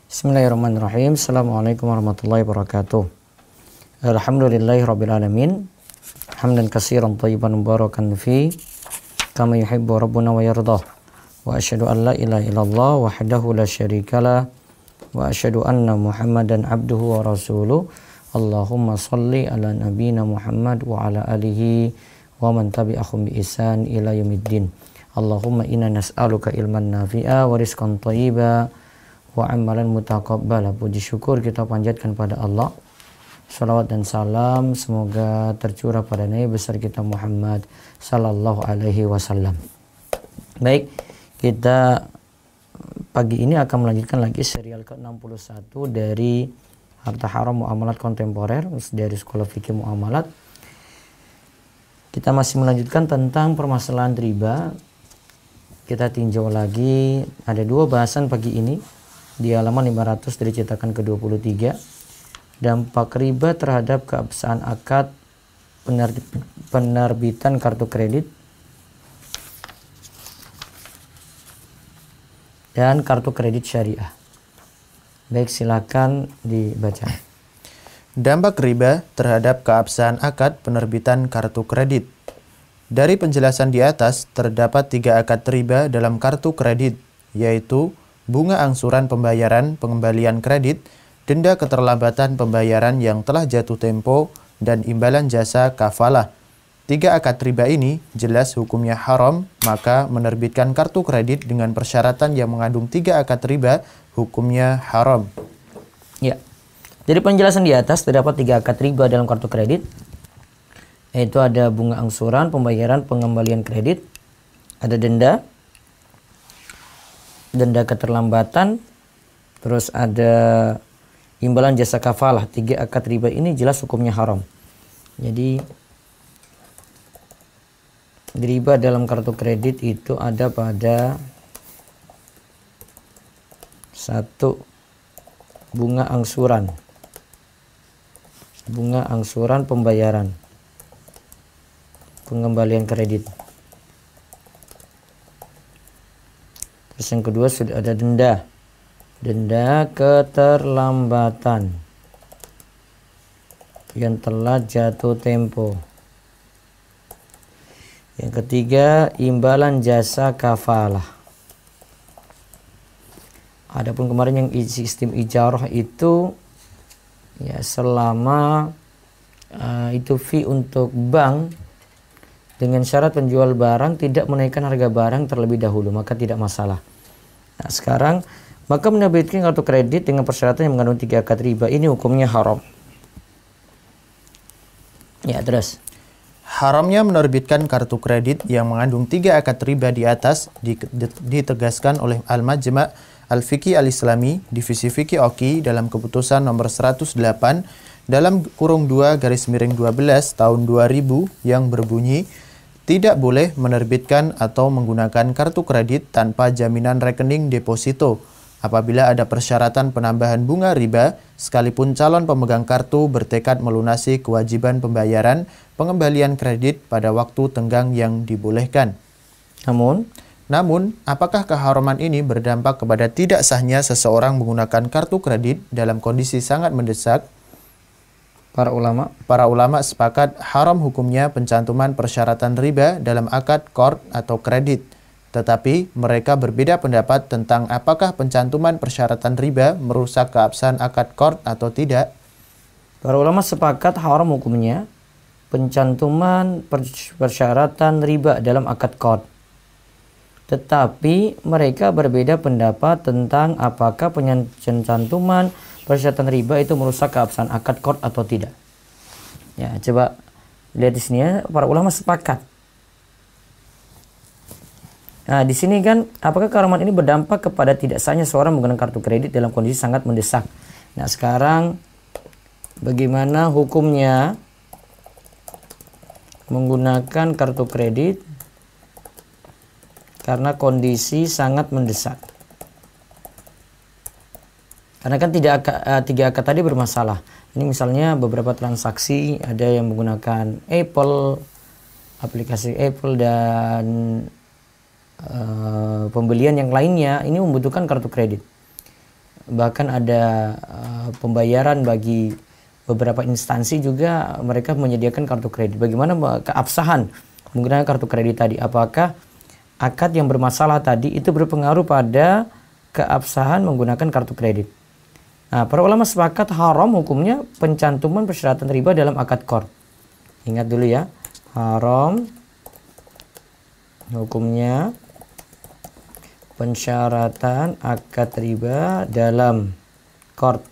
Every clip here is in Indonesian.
Bismillahirrahmanirrahim. Assalamualaikum warahmatullahi wabarakatuh. Alhamdulillahirabbil alamin. Hamdan katsiran thayyiban mubarakan fi kama yuhibbu rabbuna wa yardah. Wa asyhadu an la ilaha illallah wahdahu la syarikalah wa asyhadu anna Muhammadan abduhu wa rasuluh. Allahumma shalli ala nabiyyina Muhammad wa ala alihi wa man tabi'ahum bi ihsan ila yaumiddin. Allahumma inna nas'aluka ilman nafi'a wa rizqan thayyiba wa amalan mutaqabbala. Puji syukur kita panjatkan pada Allah. Salawat dan salam semoga tercurah pada Nabi besar kita Muhammad sallallahu alaihi wasallam. Baik, kita pagi ini akan melanjutkan lagi serial ke-61 dari Harta Haram Muamalat Kontemporer dari Sekolah Fikih Muamalat. Kita masih melanjutkan tentang permasalahan riba. Kita tinjau lagi, ada dua bahasan pagi ini. Di halaman 500 dari cetakan ke-23, dampak riba terhadap keabsahan akad penerbitan kartu kredit dan kartu kredit syariah. Baik, silakan dibaca. Dampak riba terhadap keabsahan akad penerbitan kartu kredit. Dari penjelasan di atas, terdapat 3 akad riba dalam kartu kredit, yaitu bunga angsuran pembayaran pengembalian kredit, denda keterlambatan pembayaran yang telah jatuh tempo, dan imbalan jasa kafalah. 3 akad riba ini jelas hukumnya haram, maka menerbitkan kartu kredit dengan persyaratan yang mengandung 3 akad riba hukumnya haram. Ya, dari penjelasan di atas terdapat 3 akad riba dalam kartu kredit, yaitu ada bunga angsuran pembayaran pengembalian kredit, ada denda keterlambatan, terus ada imbalan jasa kafalah. 3 akad riba ini jelas hukumnya haram. Jadi riba dalam kartu kredit itu ada pada 1. Bunga angsuran pembayaran pengembalian kredit. Terus yang kedua sudah ada denda keterlambatan yang telah jatuh tempo. Yang ketiga, imbalan jasa kafalah. Adapun kemarin yang sistem ijarah itu ya selama itu fee untuk bank dengan syarat penjual barang tidak menaikkan harga barang terlebih dahulu, maka tidak masalah. Nah, sekarang maka menerbitkan kartu kredit dengan persyaratan yang mengandung 3 akad riba ini hukumnya haram. Ya, terus. Haramnya menerbitkan kartu kredit yang mengandung 3 akad riba di atas ditegaskan oleh Al-Majma' Al-Fiqhi Al-Islami, Divisi Fikih Oki dalam keputusan nomor 108 dalam kurung 2/12 tahun 2000 yang berbunyi, tidak boleh menerbitkan atau menggunakan kartu kredit tanpa jaminan rekening deposito apabila ada persyaratan penambahan bunga riba, sekalipun calon pemegang kartu bertekad melunasi kewajiban pembayaran pengembalian kredit pada waktu tenggang yang dibolehkan. Namun, apakah keharaman ini berdampak kepada tidak sahnya seseorang menggunakan kartu kredit dalam kondisi sangat mendesak? Para ulama sepakat haram hukumnya pencantuman persyaratan riba dalam akad qard atau kredit. Tetapi mereka berbeda pendapat tentang apakah pencantuman persyaratan riba merusak keabsahan akad qard atau tidak. Para ulama sepakat haram hukumnya pencantuman persyaratan riba dalam akad qard. Tetapi mereka berbeda pendapat tentang apakah pencantuman persyaratan riba itu merusak keabsahan akad qard atau tidak. Ya, coba lihat di sini ya, para ulama sepakat. Nah, di sini kan apakah keharaman ini berdampak kepada tidak sahnya seorang menggunakan kartu kredit dalam kondisi sangat mendesak. Nah, sekarang bagaimana hukumnya menggunakan kartu kredit karena kondisi sangat mendesak? Karena kan 3 akad tadi bermasalah. Ini misalnya beberapa transaksi ada yang menggunakan aplikasi Apple dan pembelian yang lainnya ini membutuhkan kartu kredit. bahkan ada pembayaran bagi beberapa instansi juga mereka menyediakan kartu kredit. Bagaimana keabsahan menggunakan kartu kredit tadi? Apakah akad yang bermasalah tadi itu berpengaruh pada keabsahan menggunakan kartu kredit? Nah, para ulama sepakat haram hukumnya pencantuman persyaratan riba dalam akad qard. Ingat dulu ya, haram hukumnya pensyaratan akad riba dalam qard.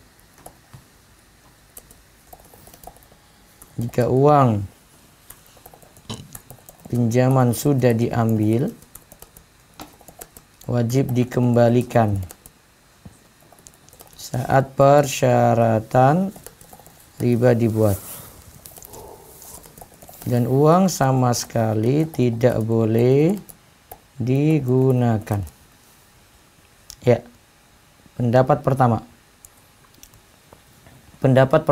Jika uang pinjaman sudah diambil, wajib dikembalikan saat persyaratan riba dibuat, dan uang sama sekali tidak boleh digunakan. Ya, pendapat pertama. Pendapat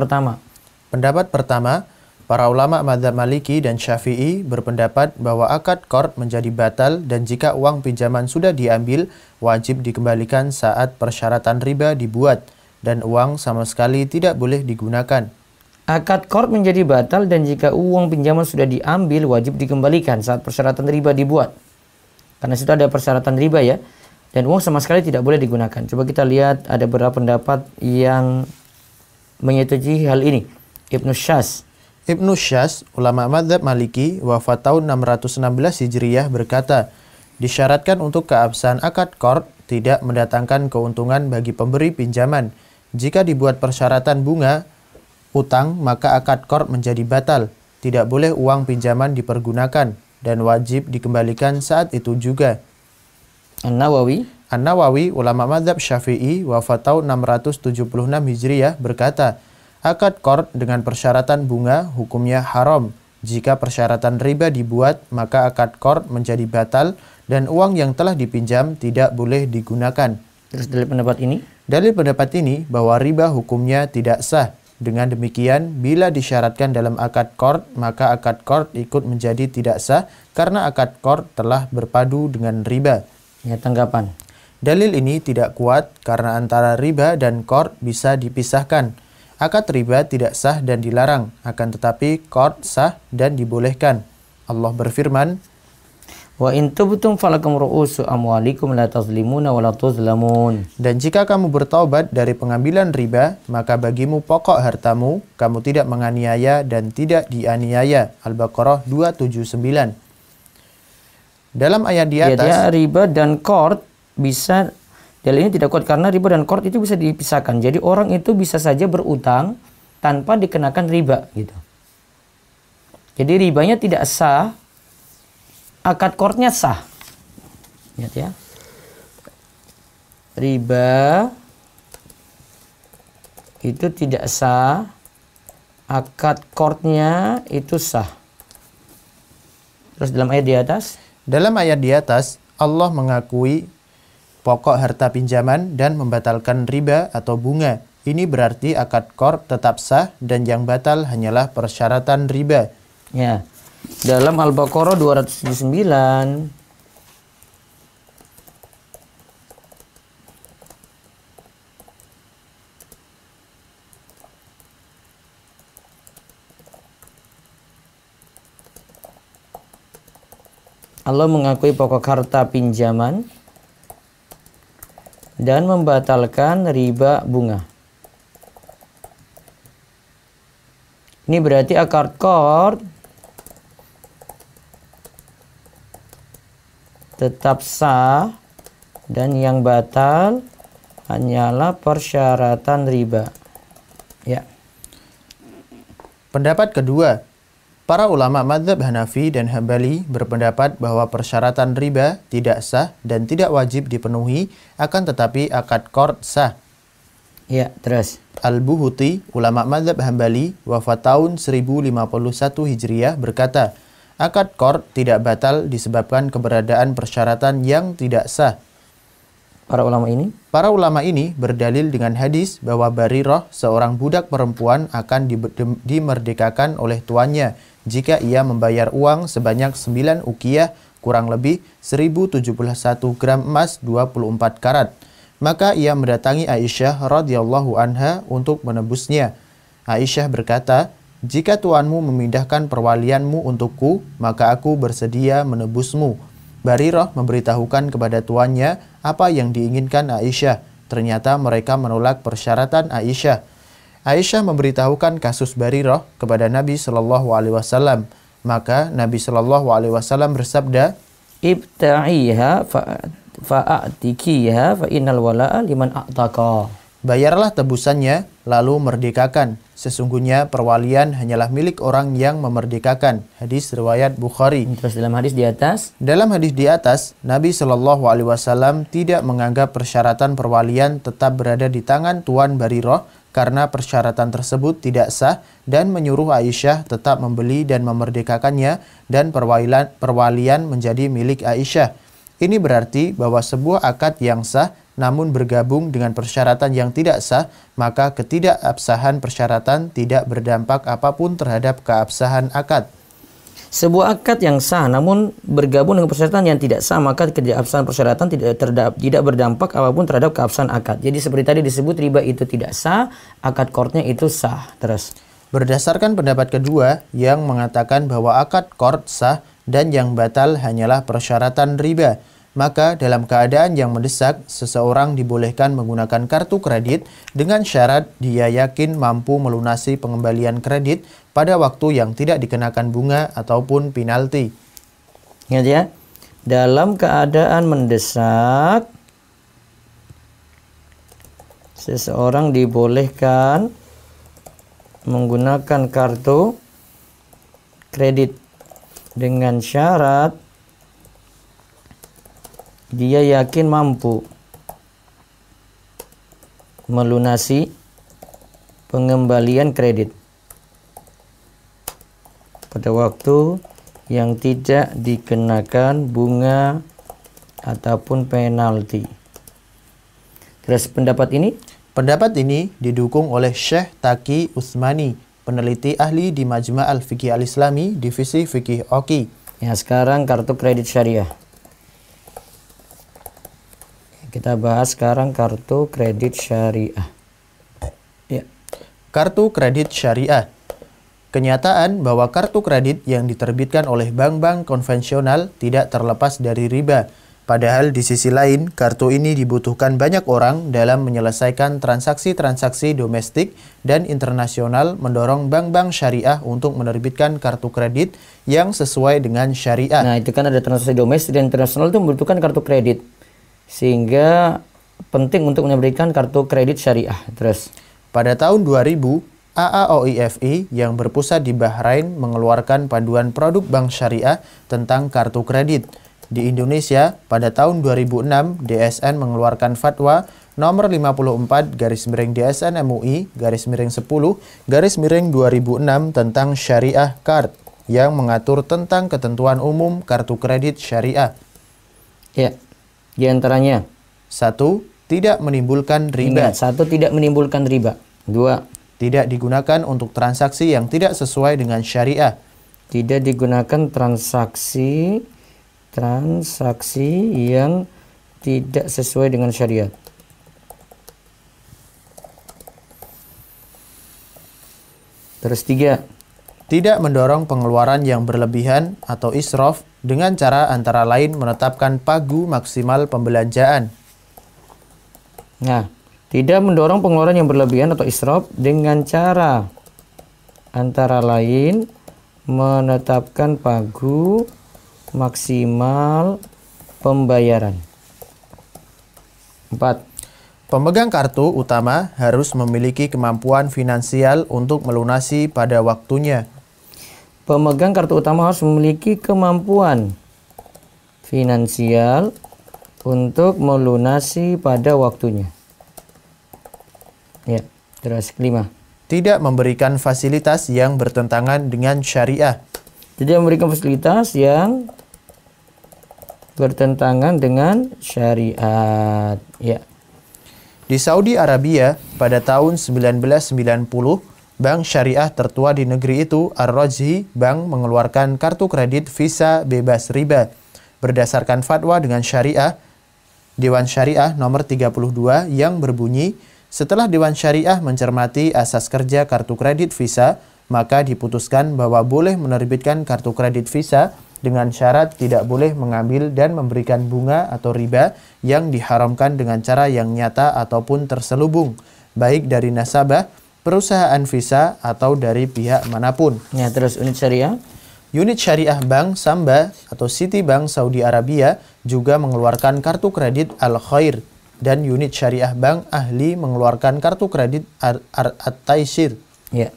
pertama, para ulama mazhab Maliki dan Syafi'i berpendapat bahwa akad qard menjadi batal dan jika uang pinjaman sudah diambil, wajib dikembalikan saat persyaratan riba dibuat dan uang sama sekali tidak boleh digunakan. Akad qard menjadi batal dan jika uang pinjaman sudah diambil, wajib dikembalikan saat persyaratan riba dibuat. Karena sudah ada persyaratan riba ya, dan uang sama sekali tidak boleh digunakan. Coba kita lihat ada beberapa pendapat yang menyetujui hal ini. Ibnu Syas, ulama mazhab Maliki, wafat tahun 616 Hijriyah berkata, disyaratkan untuk keabsahan akad qard tidak mendatangkan keuntungan bagi pemberi pinjaman. Jika dibuat persyaratan bunga utang, maka akad qard menjadi batal. Tidak boleh uang pinjaman dipergunakan dan wajib dikembalikan saat itu juga. An-Nawawi, ulama mazhab Syafi'i, wafat tahun 676 Hijriyah berkata, akad qard dengan persyaratan bunga hukumnya haram. Jika persyaratan riba dibuat, maka akad qard menjadi batal dan uang yang telah dipinjam tidak boleh digunakan. Terus dalil pendapat ini? Dalil pendapat ini bahwa riba hukumnya tidak sah. Dengan demikian, bila disyaratkan dalam akad qard, maka akad qard ikut menjadi tidak sah karena akad qard telah berpadu dengan riba. Ya, tanggapan. Dalil ini tidak kuat karena antara riba dan qard bisa dipisahkan. Akad riba tidak sah dan dilarang, akan tetapi qard sah dan dibolehkan. Allah berfirman, Wa in tubtum falakum ru'usu amwalikum la tazlimuna wa la tuzlamun. dan jika kamu bertaubat dari pengambilan riba, maka bagimu pokok hartamu, kamu tidak menganiaya dan tidak dianiaya. Al-Baqarah 279. Dalam ayat di atas, Ya, riba dan qard bisa, dalil ini tidak kuat karena riba dan qard itu bisa dipisahkan. Jadi orang itu bisa saja berutang tanpa dikenakan riba gitu. Jadi ribanya tidak sah, akad qardnya sah. Lihat ya. Riba itu tidak sah, akad qardnya itu sah. Terus dalam ayat di atas, Allah mengakui pokok harta pinjaman dan membatalkan riba atau bunga. Ini berarti akad qard tetap sah dan yang batal hanyalah persyaratan riba. Ya. Dalam Al-Baqarah 279 Allah mengakui pokok harta pinjaman dan membatalkan riba bunga. Ini berarti akad qard tetap sah dan yang batal hanyalah persyaratan riba. Ya. Pendapat kedua, para ulama mazhab Hanafi dan Hambali berpendapat bahwa persyaratan riba tidak sah dan tidak wajib dipenuhi, akan tetapi akad qard sah. Ya, terus. Al-Buhuti, ulama mazhab Hambali, wafat tahun 1051 Hijriyah berkata, akad qard tidak batal disebabkan keberadaan persyaratan yang tidak sah. Para ulama ini berdalil dengan hadis bahwa Barirah, seorang budak perempuan, akan dimerdekakan oleh tuannya jika ia membayar uang sebanyak 9 ukiyah, kurang lebih 1071 gram emas 24 karat. Maka ia mendatangi Aisyah radhiyallahu anha untuk menebusnya. Aisyah berkata, "Jika tuanmu memindahkan perwalianmu untukku, maka aku bersedia menebusmu." Barirah memberitahukan kepada tuannya apa yang diinginkan Aisyah. Ternyata mereka menolak persyaratan Aisyah. Aisyah memberitahukan kasus Barirah kepada Nabi Shallallahu Alaihi Wasallam. Maka Nabi Shallallahu Alaihi Wasallam bersabda, "Ibta'iha fa'atikiha fa innal wala'a liman a'taqa." Bayarlah tebusannya, lalu merdekakan. Sesungguhnya perwalian hanyalah milik orang yang memerdekakan. Hadis riwayat Bukhari. Terus dalam hadis di atas, Nabi Shallallahu Alaihi Wasallam tidak menganggap persyaratan perwalian tetap berada di tangan Tuan Barirah karena persyaratan tersebut tidak sah dan menyuruh Aisyah tetap membeli dan memerdekakannya dan perwalian menjadi milik Aisyah. Ini berarti bahwa sebuah akad yang sah namun bergabung dengan persyaratan yang tidak sah, maka ketidakabsahan persyaratan tidak berdampak apapun terhadap keabsahan akad. sebuah akad yang sah namun bergabung dengan persyaratan yang tidak sah, maka ketidakabsahan persyaratan tidak berdampak apapun terhadap keabsahan akad. Jadi seperti tadi disebut riba itu tidak sah, akad qardnya itu sah. Terus berdasarkan pendapat kedua yang mengatakan bahwa akad qard sah dan yang batal hanyalah persyaratan riba, maka dalam keadaan yang mendesak, seseorang dibolehkan menggunakan kartu kredit dengan syarat dia yakin mampu melunasi pengembalian kredit pada waktu yang tidak dikenakan bunga ataupun penalti. ingat ya, dalam keadaan mendesak, seseorang dibolehkan menggunakan kartu kredit dengan syarat dia yakin mampu melunasi pengembalian kredit pada waktu yang tidak dikenakan bunga ataupun penalti. Terus pendapat ini didukung oleh Syekh Taqi Utsmani, peneliti ahli di Majma' Al-Fiqih Al-Islami, Divisi Fikih OKI. Ya, sekarang kartu kredit syariah. Kita bahas sekarang kartu kredit syariah. Ya. Kartu kredit syariah. Kenyataan bahwa kartu kredit yang diterbitkan oleh bank-bank konvensional tidak terlepas dari riba. Padahal di sisi lain, kartu ini dibutuhkan banyak orang dalam menyelesaikan transaksi-transaksi domestik dan internasional, mendorong bank-bank syariah untuk menerbitkan kartu kredit yang sesuai dengan syariah. Nah, itu kan ada transaksi domestik dan internasional itu membutuhkan kartu kredit. Sehingga penting untuk memberikan kartu kredit syariah. Terus pada tahun 2000, AAOIFI yang berpusat di Bahrain mengeluarkan panduan produk bank syariah tentang kartu kredit. Di Indonesia, pada tahun 2006, DSN mengeluarkan fatwa nomor 54/DSN MUI /10/2006 tentang syariah card yang mengatur tentang ketentuan umum kartu kredit syariah. ya, di antaranya 1. Tidak menimbulkan riba. Ingat, 1. Tidak menimbulkan riba. 2. Tidak digunakan untuk transaksi yang tidak sesuai dengan syariah. Tidak digunakan transaksi yang tidak sesuai dengan syariat. Terus 3. Tidak mendorong pengeluaran yang berlebihan atau israf dengan cara antara lain menetapkan pagu maksimal pembelanjaan. Nah, tidak mendorong pengeluaran yang berlebihan atau israf dengan cara antara lain menetapkan pagu maksimal pembayaran. 4. Pemegang kartu utama harus memiliki kemampuan finansial untuk melunasi pada waktunya. Pemegang kartu utama harus memiliki kemampuan finansial untuk melunasi pada waktunya. Ya, terus 5. Tidak memberikan fasilitas yang bertentangan dengan syariah. Tidak memberikan fasilitas yang bertentangan dengan syariat. Ya. Di Saudi Arabia, pada tahun 1990, bank syariah tertua di negeri itu, Ar-Rajhi Bank, mengeluarkan kartu kredit Visa bebas riba. Berdasarkan fatwa dengan syariah, Dewan Syariah nomor 32 yang berbunyi, setelah Dewan Syariah mencermati asas kerja kartu kredit Visa, maka diputuskan bahwa boleh menerbitkan kartu kredit Visa dengan syarat tidak boleh mengambil dan memberikan bunga atau riba yang diharamkan dengan cara yang nyata ataupun terselubung, baik dari nasabah, perusahaan Visa, atau dari pihak manapun. Ya, terus unit syariah. Unit Syariah Bank Samba atau Citibank Saudi Arabia juga mengeluarkan kartu kredit Al-Khair, dan unit Syariah Bank Ahli mengeluarkan kartu kredit At-Taisir. Ya.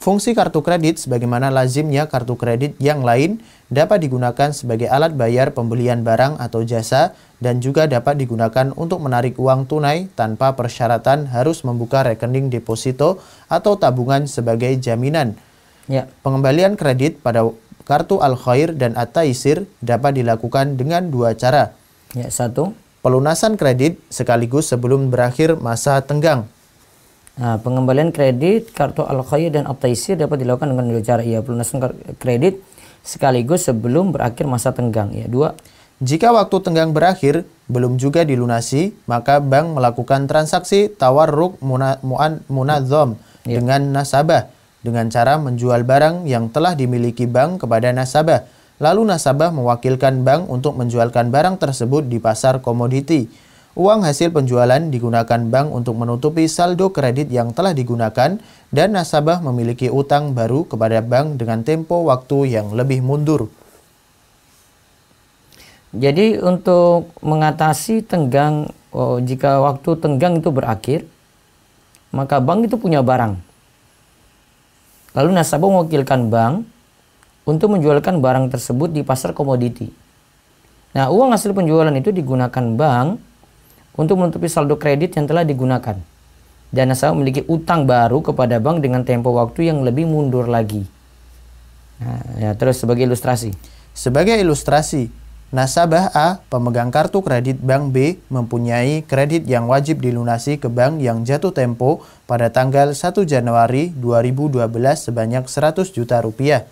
Fungsi kartu kredit sebagaimana lazimnya kartu kredit yang lain dapat digunakan sebagai alat bayar pembelian barang atau jasa dan juga dapat digunakan untuk menarik uang tunai tanpa persyaratan harus membuka rekening deposito atau tabungan sebagai jaminan. Ya. Pengembalian kredit pada kartu Al-Khair dan At-Taisir dapat dilakukan dengan dua cara. Ya, satu. Pelunasan kredit sekaligus sebelum berakhir masa tenggang. Nah, pengembalian kredit kartu Al-Khair dan At-Taisir dapat dilakukan dengan dua cara. Ya, pelunasan kredit sekaligus sebelum berakhir masa tenggang. Ya, dua. Jika waktu tenggang berakhir belum juga dilunasi, maka bank melakukan transaksi tawarruk munadzam dengan nasabah dengan cara menjual barang yang telah dimiliki bank kepada nasabah. Lalu nasabah mewakilkan bank untuk menjualkan barang tersebut di pasar komoditi. Uang hasil penjualan digunakan bank untuk menutupi saldo kredit yang telah digunakan dan nasabah memiliki utang baru kepada bank dengan tempo waktu yang lebih mundur. Jadi untuk mengatasi tenggang, jika waktu tenggang itu berakhir, maka bank itu punya barang. Lalu nasabah mewakilkan bank untuk menjualkan barang tersebut di pasar komoditi. Nah, uang hasil penjualan itu digunakan bank untuk menutupi saldo kredit yang telah digunakan. Dan nasabah memiliki utang baru kepada bank dengan tempo waktu yang lebih mundur lagi. Nah, ya, terus sebagai ilustrasi. Sebagai ilustrasi, nasabah A, pemegang kartu kredit bank B, mempunyai kredit yang wajib dilunasi ke bank yang jatuh tempo pada tanggal 1 Januari 2012 sebanyak 100 juta rupiah.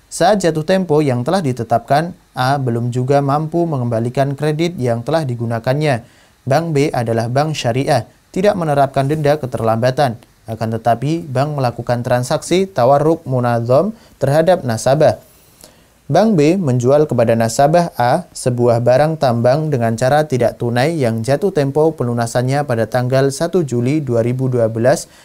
Saat jatuh tempo yang telah ditetapkan, A belum juga mampu mengembalikan kredit yang telah digunakannya. Bank B adalah bank syariah, tidak menerapkan denda keterlambatan. Akan tetapi, bank melakukan transaksi tawarruk munadzam terhadap nasabah. Bank B menjual kepada nasabah A sebuah barang tambang dengan cara tidak tunai yang jatuh tempo pelunasannya pada tanggal 1 Juli 2012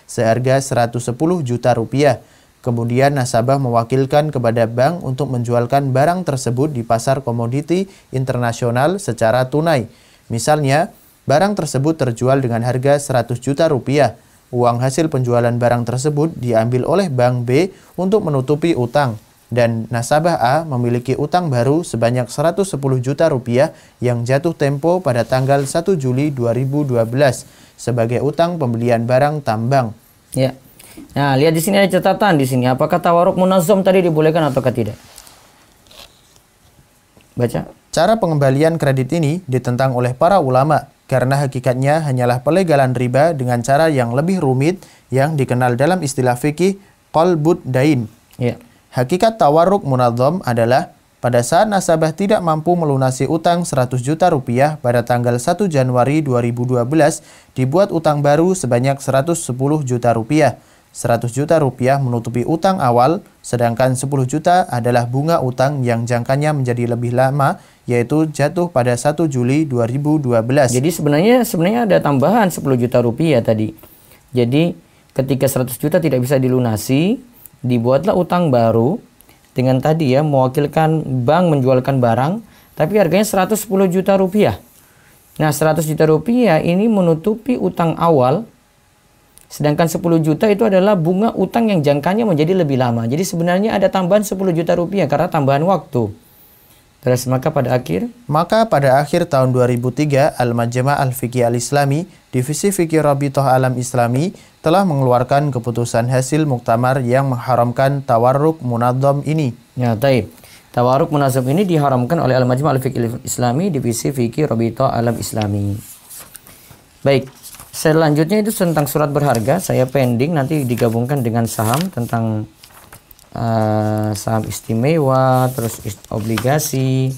seharga 110 juta rupiah. Kemudian nasabah mewakilkan kepada bank untuk menjualkan barang tersebut di pasar komoditi internasional secara tunai. Misalnya, barang tersebut terjual dengan harga 100 juta rupiah. Uang hasil penjualan barang tersebut diambil oleh Bank B untuk menutupi utang. Dan nasabah A memiliki utang baru sebanyak 110 juta rupiah yang jatuh tempo pada tanggal 1 Juli 2012 sebagai utang pembelian barang tambang. Ya. Nah, lihat di sini ada catatan di sini. Apakah tawarruk munazzam tadi dibolehkan ataukah tidak? Baca. Cara pengembalian kredit ini ditentang oleh para ulama karena hakikatnya hanyalah pelegalan riba dengan cara yang lebih rumit yang dikenal dalam istilah fikih qalbud dain. Ya. Hakikat tawarruk munadzam adalah pada saat nasabah tidak mampu melunasi utang 100 juta rupiah pada tanggal 1 Januari 2012, dibuat utang baru sebanyak 110 juta rupiah. 100 juta rupiah menutupi utang awal, sedangkan 10 juta adalah bunga utang yang jangkanya menjadi lebih lama, yaitu jatuh pada 1 Juli 2012. Jadi sebenarnya ada tambahan 10 juta rupiah tadi. Jadi ketika 100 juta tidak bisa dilunasi, dibuatlah utang baru dengan tadi ya mewakilkan bank menjualkan barang tapi harganya 110 juta rupiah. Nah, 100 juta rupiah ini menutupi utang awal, sedangkan 10 juta itu adalah bunga utang yang jangkanya menjadi lebih lama. Jadi sebenarnya ada tambahan 10 juta rupiah karena tambahan waktu. Terus maka pada akhir tahun 2003, Al-Majma' Al-Fiqhi Al-Islami, Divisi Fikih Rabithah Alam Islami, telah mengeluarkan keputusan hasil muktamar yang mengharamkan tawarruk munadzam ini. Ya, taib. Tawarruk munadzam ini diharamkan oleh Al-Majma' Al-Fiqhi Al-Islami, Divisi Fikih Rabithah Alam Islami. Baik, selanjutnya itu tentang surat berharga. Saya pending, nanti digabungkan dengan saham tentang saham istimewa, terus obligasi.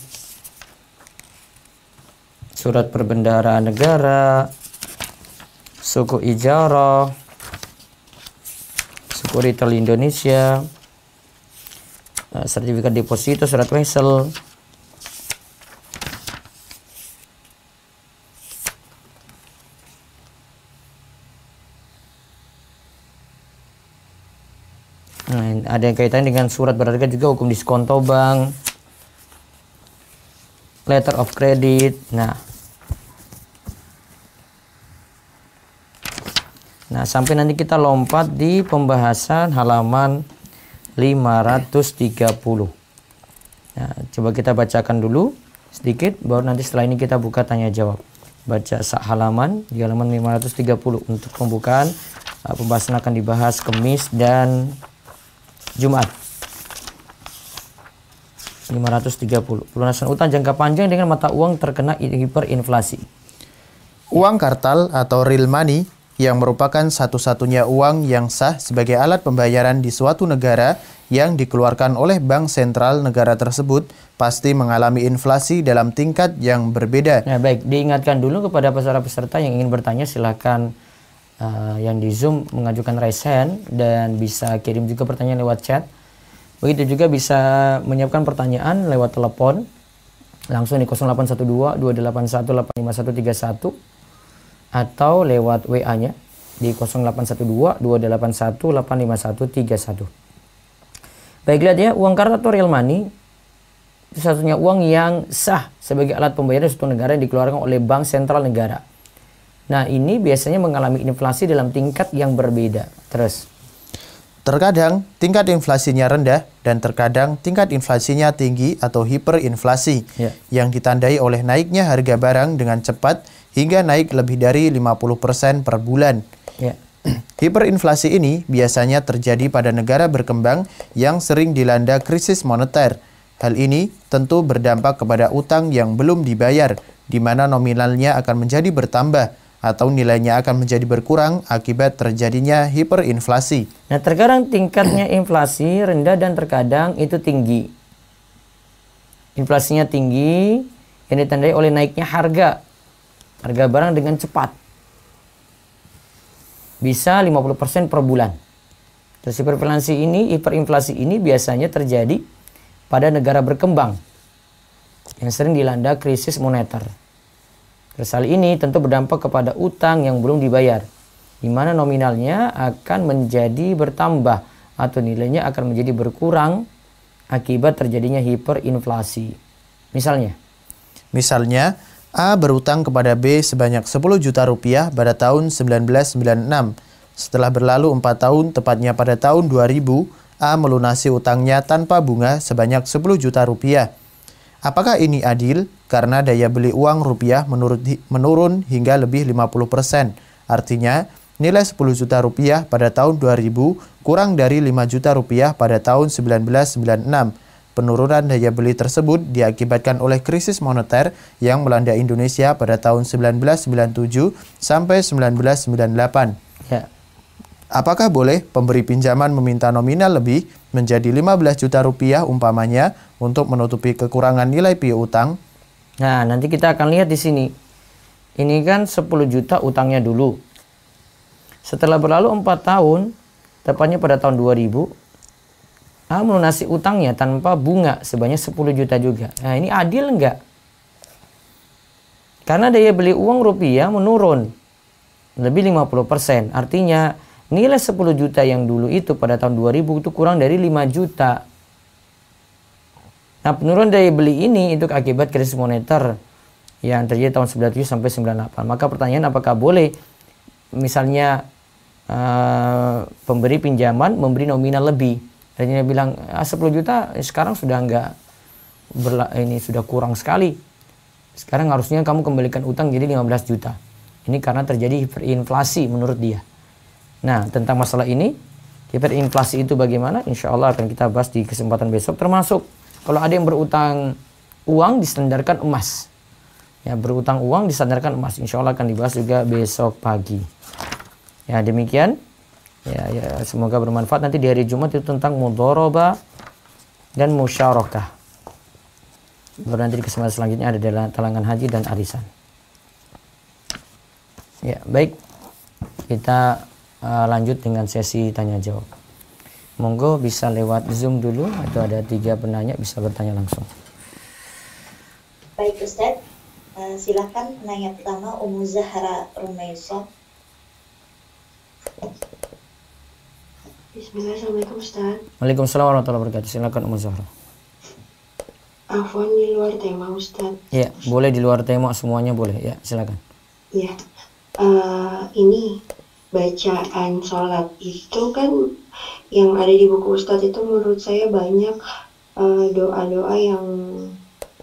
surat perbendaharaan negara, suku ijarah, suku retail Indonesia, sertifikat deposito, surat wesel. Nah, ada yang kaitannya dengan surat berharga juga, hukum diskonto bank, letter of credit. Nah, sampai nanti kita lompat di pembahasan halaman 530. Nah, coba kita bacakan dulu sedikit, baru nanti setelah ini kita buka tanya jawab. Baca sak halaman di halaman 530 untuk pembukaan. Pembahasan akan dibahas Kamis dan Jumat. 530. Pelunasan utang jangka panjang dengan mata uang terkena hiperinflasi. Uang kartal atau real money yang merupakan satu-satunya uang yang sah sebagai alat pembayaran di suatu negara yang dikeluarkan oleh bank sentral negara tersebut pasti mengalami inflasi dalam tingkat yang berbeda. Nah, baik, diingatkan dulu kepada peserta-peserta yang ingin bertanya, silakan yang di Zoom mengajukan raise hand dan bisa kirim juga pertanyaan lewat chat. Begitu juga bisa menyiapkan pertanyaan lewat telepon langsung di 0812 281 85131 atau lewat WA-nya di 0812 281 85131. Baik, lihat ya, uang kartal atau real money itu satunya uang yang sah sebagai alat pembayaran di suatu negara yang dikeluarkan oleh bank sentral negara. Nah, ini biasanya mengalami inflasi dalam tingkat yang berbeda. Terus, terkadang tingkat inflasinya rendah dan terkadang tingkat inflasinya tinggi atau hiperinflasi yang ditandai oleh naiknya harga barang dengan cepat hingga naik lebih dari 50% per bulan. Hiperinflasi ini biasanya terjadi pada negara berkembang yang sering dilanda krisis moneter. Hal ini tentu berdampak kepada utang yang belum dibayar, di mana nominalnya akan menjadi bertambah atau nilainya akan menjadi berkurang akibat terjadinya hiperinflasi. Nah, terkadang tingkatnya inflasi rendah dan terkadang itu tinggi. Inflasinya tinggi yang ditandai oleh naiknya harga barang dengan cepat. Bisa 50% per bulan. Terus hiperinflasi ini biasanya terjadi pada negara berkembang yang sering dilanda krisis moneter. Terus hal ini tentu berdampak kepada utang yang belum dibayar, di mana nominalnya akan menjadi bertambah atau nilainya akan menjadi berkurang akibat terjadinya hiperinflasi. Misalnya, A berutang kepada B sebanyak 10 juta rupiah pada tahun 1996. Setelah berlalu 4 tahun, tepatnya pada tahun 2000, A melunasi utangnya tanpa bunga sebanyak 10 juta rupiah. Apakah ini adil? Karena daya beli uang rupiah menurun hingga lebih 50%. Artinya, nilai 10 juta rupiah pada tahun 2000 kurang dari 5 juta rupiah pada tahun 1996. Penurunan daya beli tersebut diakibatkan oleh krisis moneter yang melanda Indonesia pada tahun 1997 sampai 1998. Apakah boleh pemberi pinjaman meminta nominal lebih menjadi 15 juta rupiah umpamanya untuk menutupi kekurangan nilai piutang? Nah, nanti kita akan lihat di sini. Ini kan 10 juta utangnya dulu. Setelah berlalu 4 tahun, tepatnya pada tahun 2000, A melunasi utangnya tanpa bunga sebanyak 10 juta juga. Nah, ini adil enggak? Karena daya beli uang rupiah menurun lebih 50%. Artinya nilai 10 juta yang dulu itu pada tahun 2000 itu kurang dari 5 juta. Nah, penurunan daya beli ini itu akibat krisis moneter yang terjadi tahun 97 sampai 98. Maka pertanyaan, apakah boleh misalnya pemberi pinjaman memberi nominal lebih? Dan dia bilang 10 juta sekarang sudah ini sudah kurang sekali. Sekarang harusnya kamu kembalikan utang jadi 15 juta. Ini karena terjadi hiperinflasi menurut dia. Nah, tentang masalah ini, hiperinflasi itu bagaimana? Insya Allah akan kita bahas di kesempatan besok. Termasuk kalau ada yang berutang uang disandarkan emas. Ya, berutang uang disandarkan emas. Insya Allah akan dibahas juga besok pagi. Ya, demikian. Ya, semoga bermanfaat. Nanti di hari Jumat itu tentang mudharabah dan musyarakah. Baru nanti di kesempatan selanjutnya ada dalam talangan haji dan arisan. Ya, baik. Kita lanjut dengan sesi tanya jawab. Monggo bisa lewat Zoom dulu atau ada 3 penanya bisa bertanya langsung. Baik Ustadz, silakan penanya pertama Ummu Zahra Rumaisa. Bismillah, Assalamualaikum Ustaz. Waalaikumsalam warahmatullahi wabarakatuh. Silakan Ummu Zahra. Afwan di luar tema Ustaz. Ya, boleh di luar tema semuanya boleh. Ya, silakan. Ya, ini bacaan sholat itu kan yang ada di buku Ustadz itu menurut saya banyak doa-doa yang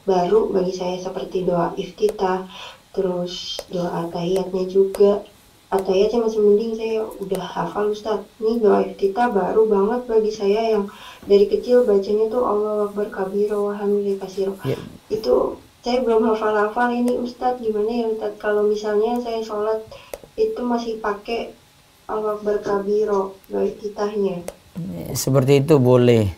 baru bagi saya seperti doa iftitah, terus doa tahiyatnya juga. Tahiyatnya masih mending, saya udah hafal Ustadz. Ini doa iftitah baru banget bagi saya yang dari kecil bacanya tuh Allahu Akbar kabira wa hamdulillah katsira. Ya. Itu saya belum hafal-hafal ini Ustadz, gimana ya Ustadz kalau misalnya saya sholat itu masih pakai Allahu Akbar kabira doa iftitahnya. Seperti itu boleh.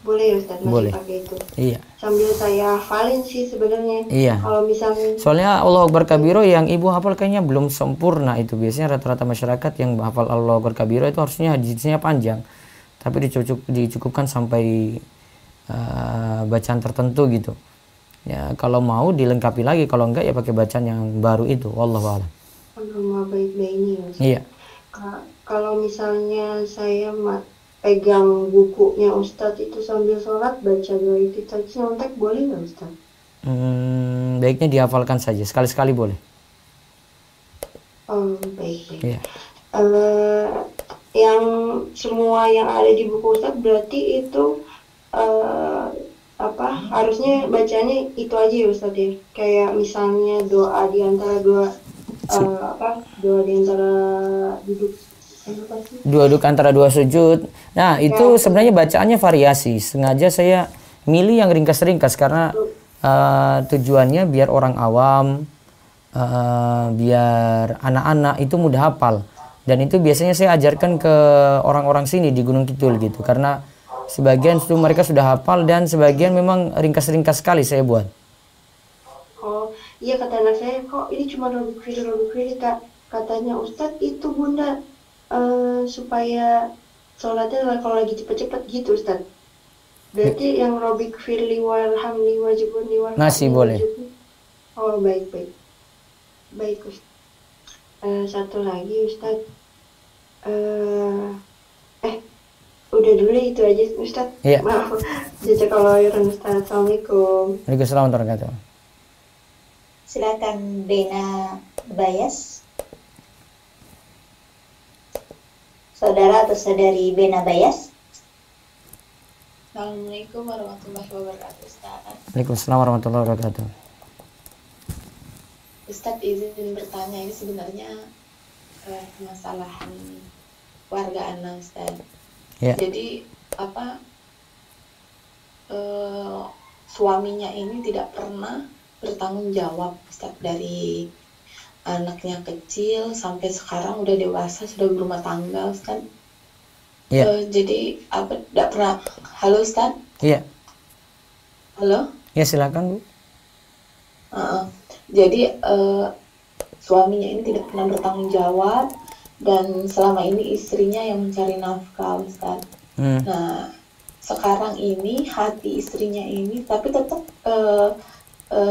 Boleh ya Ustadz, masih Boleh. pakai itu. Iya. Sambil saya hafalin sih sebenarnya. Iya. Kalau misalnya Soalnya Allahu Akbar kabiro yang ibu hafal kayaknya belum sempurna itu. Biasanya rata-rata masyarakat yang hafal Allahu Akbar kabiro itu harusnya hadisnya panjang. Tapi dicukupkan sampai bacaan tertentu gitu. Ya, kalau mau dilengkapi lagi, kalau enggak ya pakai bacaan yang baru itu. Wallahu a'lam. rumah baik-baik ini ya Ustadz. Iya. Kalau misalnya saya pegang bukunya Ustadz itu sambil sholat baca doa iftitah nyontek boleh nggak Ustadz? Baiknya dihafalkan saja, sekali-sekali boleh. Oh baik-baik. Iya. Yang semua yang ada di buku Ustadz berarti itu harusnya bacanya itu aja ya Ustadz ya? Kayak misalnya doa di antara doa di antara duduk. Dua duduk antara dua sujud. Nah, itu sebenarnya bacaannya variasi. Sengaja saya milih yang ringkas-ringkas karena tujuannya biar orang awam, biar anak-anak itu mudah hafal. Dan itu biasanya saya ajarkan ke orang-orang sini di Gunung Kidul gitu. Karena sebagian itu mereka sudah hafal dan sebagian memang ringkas-ringkas sekali saya buat. Oh iya, kata anak saya, kok ini cuma robik firli Kak. Katanya Ustadz itu Bunda supaya sholatnya kalau lagi cepet-cepet gitu Ustadz. Berarti yang robik firli warhamni wajibuni warhamni Masih boleh. Oh baik Ustadz. Satu lagi Ustadz. Udah dulu itu aja Ustadz. Iya. Maaf. Jazakallahu khairan Ustadz. Assalamualaikum. Waalaikumsalam warahmatullahi wabarakatuh. Silakan Bena Bayas. Saudara atau saudari Bena Bayas. Assalamualaikum warahmatullahi wabarakatuh Ustaz. Waalaikumsalam warahmatullahi wabarakatuh. Ustaz izin bertanya, ini sebenarnya permasalahan warga anak Ustaz. Ya. Jadi suaminya ini tidak pernah bertanggung jawab Ustaz, dari anaknya kecil sampai sekarang udah dewasa, sudah berumah tangga Ustaz. Iya. Jadi tidak pernah. Halo Ustaz. Iya. Halo. Ya silakan Bu. Jadi suaminya ini tidak pernah bertanggung jawab dan selama ini istrinya yang mencari nafkah Ustaz. Nah sekarang ini hati istrinya ini tapi tetap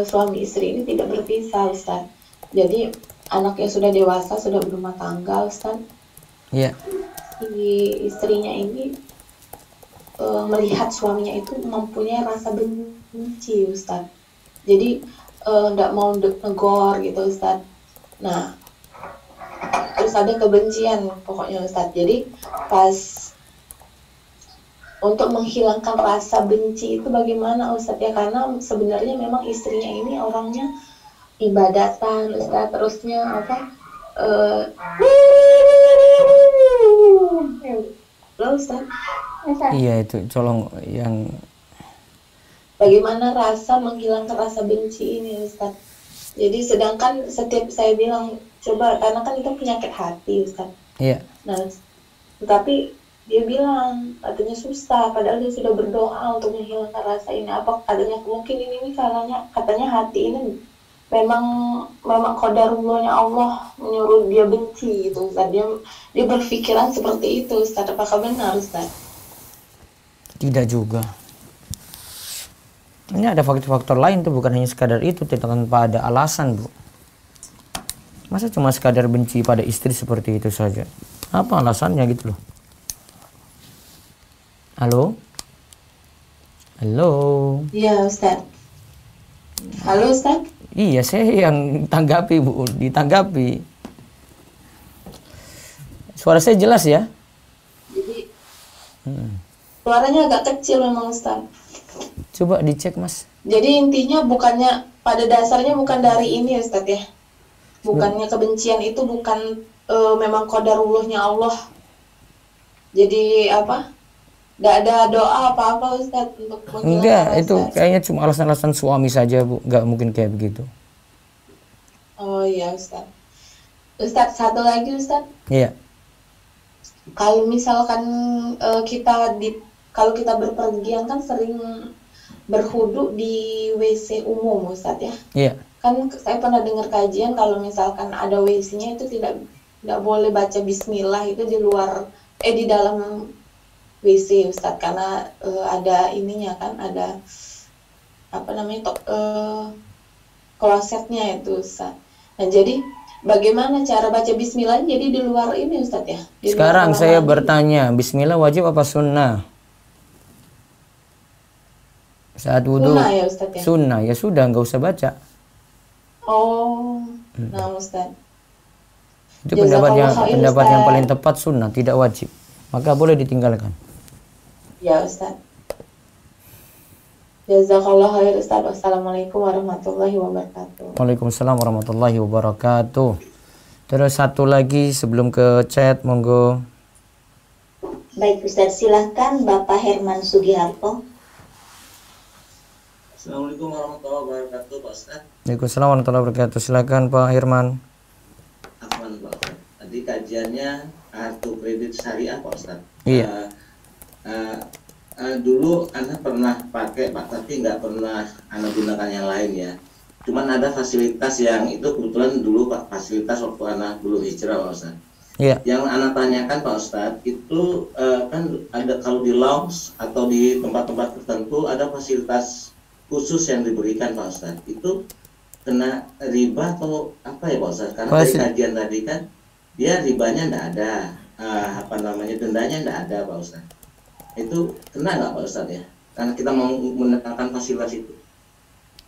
suami istri ini tidak berpisah Ustaz. Jadi anaknya sudah dewasa, sudah berumah tangga Ustaz. Iya. Istrinya ini melihat suaminya itu mempunyai rasa benci Ustaz. Jadi tidak mau negor gitu Ustaz. Nah terus ada kebencian pokoknya Ustaz. Jadi pas untuk menghilangkan rasa benci itu bagaimana Ustaz ya, karena sebenarnya memang istrinya ini orangnya ibadatan Ustaz, terusnya Ustaz. Iya itu colong yang Bagaimana rasa menghilangkan rasa benci ini Ustaz. Jadi sedangkan setiap saya bilang coba, karena kan itu penyakit hati Ustaz. Iya. Nah tapi dia bilang katanya susah, padahal dia sudah berdoa untuk menghilangkan rasa ini. Apa katanya mungkin ini katanya hati ini memang qadarullahnya Allah menyuruh dia benci gitu Ustaz. Dia berpikiran seperti itu Ustaz. Apakah benar Ustaz? Tidak juga. Ini ada faktor-faktor lain tuh, bukan hanya sekadar itu, tidak tanpa ada alasan, Bu. Masa cuma sekadar benci pada istri seperti itu saja? Apa alasannya gitu loh? Halo? Halo? Iya Ustaz. Halo Ustaz? Iya, saya yang tanggapi, Bu. Ditanggapi. Suara saya jelas ya? Jadi suaranya agak kecil memang Ustaz. Coba dicek, Mas. Jadi intinya bukannya, pada dasarnya bukan dari ini Ustaz ya. Bukannya kebencian itu bukan memang qadarullahnya Allah. Jadi apa? Nggak ada doa apa-apa Ustaz untuk Enggak, itu kayaknya cuma alasan-alasan suami saja, Bu. Nggak mungkin kayak begitu. Oh iya Ustaz. Ustaz, satu lagi Ustaz. Iya. Kalau misalkan kalau kita berpergian kan sering berhudu di WC umum Ustaz ya. Iya. Kan saya pernah dengar kajian kalau misalkan ada WC-nya itu tidak boleh baca bismillah itu di dalam WC Ustaz, karena ada ininya kan, ada apa namanya klosetnya itu Ustaz. Nah jadi bagaimana cara baca bismillah jadi di luar ini Ustaz ya? Sekarang saya bertanya, bismillah wajib apa sunnah? Saat wudhu sunnah ya Ustaz ya? Sunnah, ya sudah, nggak usah baca. Oh, nah Ustaz. Itu pendapat yang paling tepat, sunnah, tidak wajib. Maka boleh ditinggalkan. Ya Ustaz. Jazakallah khair Ustaz. Wassalamualaikum warahmatullahi wabarakatuh. Waalaikumsalam warahmatullahi wabarakatuh. Terus satu lagi sebelum ke chat, monggo. Baik Ustaz, silahkan Bapak Herman Sugiharto. Assalamualaikum warahmatullahi wabarakatuh Pak Ustaz. Waalaikumsalam warahmatullahi wabarakatuh. Silakan Pak Herman. Afwan Pak Ustaz. Tadi kajiannya kartu kredit syariah Pak Ustaz. Iya. Dulu Anda pernah pakai Pak, tapi nggak pernah Anda gunakan yang lain ya. Cuman ada fasilitas yang itu kebetulan dulu Pak, fasilitas waktu Anda dulu hijrah Pak Ustaz. Iya. Yang Anda tanyakan Pak Ustaz itu kan ada kalau di lounge atau di tempat-tempat tertentu ada fasilitas khusus yang diberikan Pak Ustaz. Itu kena riba atau apa ya Pak Ustaz? Karena dari kajian tadi kan dia ribanya nggak ada, dendanya nggak ada Pak Ustaz. Itu kena nggak Pak Ustaz ya? Karena kita mau menggunakan fasilitas itu.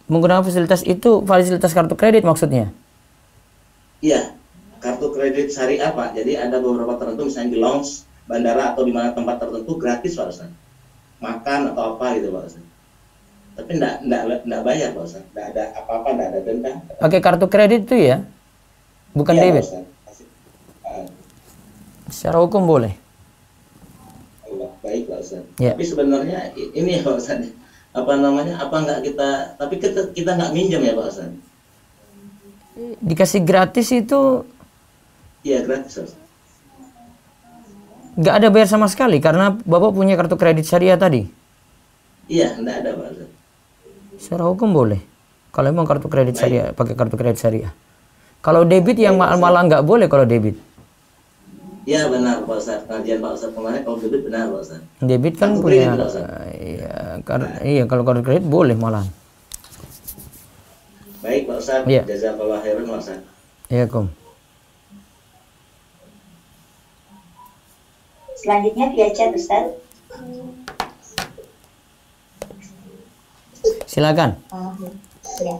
Menggunakan fasilitas itu, fasilitas kartu kredit maksudnya? Iya, kartu kredit syariah Pak. Jadi ada beberapa tertentu misalnya di lounge, bandara atau di mana tempat tertentu gratis Pak Ustaz. Makan atau apa gitu Pak Ustaz. Tapi enggak bayar Pak Ustaz. Enggak ada apa-apa, enggak ada denda. Pakai kartu kredit itu ya? Bukan ya, debit? Secara hukum boleh. Baik Pak Ustaz. Ya. Tapi sebenarnya ini ya Pak Ustaz. Apa enggak kita, tapi kita enggak minjem ya Pak Ustaz. Dikasih gratis itu? Iya, gratis Pak Ustaz. Nggak ada bayar sama sekali karena Bapak punya kartu kredit syariah tadi? Iya, enggak ada Pak Ustaz. Secara hukum boleh. Kalau emang kartu kredit syariah, pakai kartu kredit syariah. Kalau debit yang malah nggak boleh kalau debit. Iya benar Pak Ustaz. Kajian Pak Ustaz kemarin kalau debit benar Pak Ustaz. Debit kan kartu punya, iya, kalau kartu kredit boleh malah. Baik Pak Ustaz. Iya. Jazakallah khairan Pak Ustaz. Iya Kom. Selanjutnya via chat Ustaz. Silakan. Ya.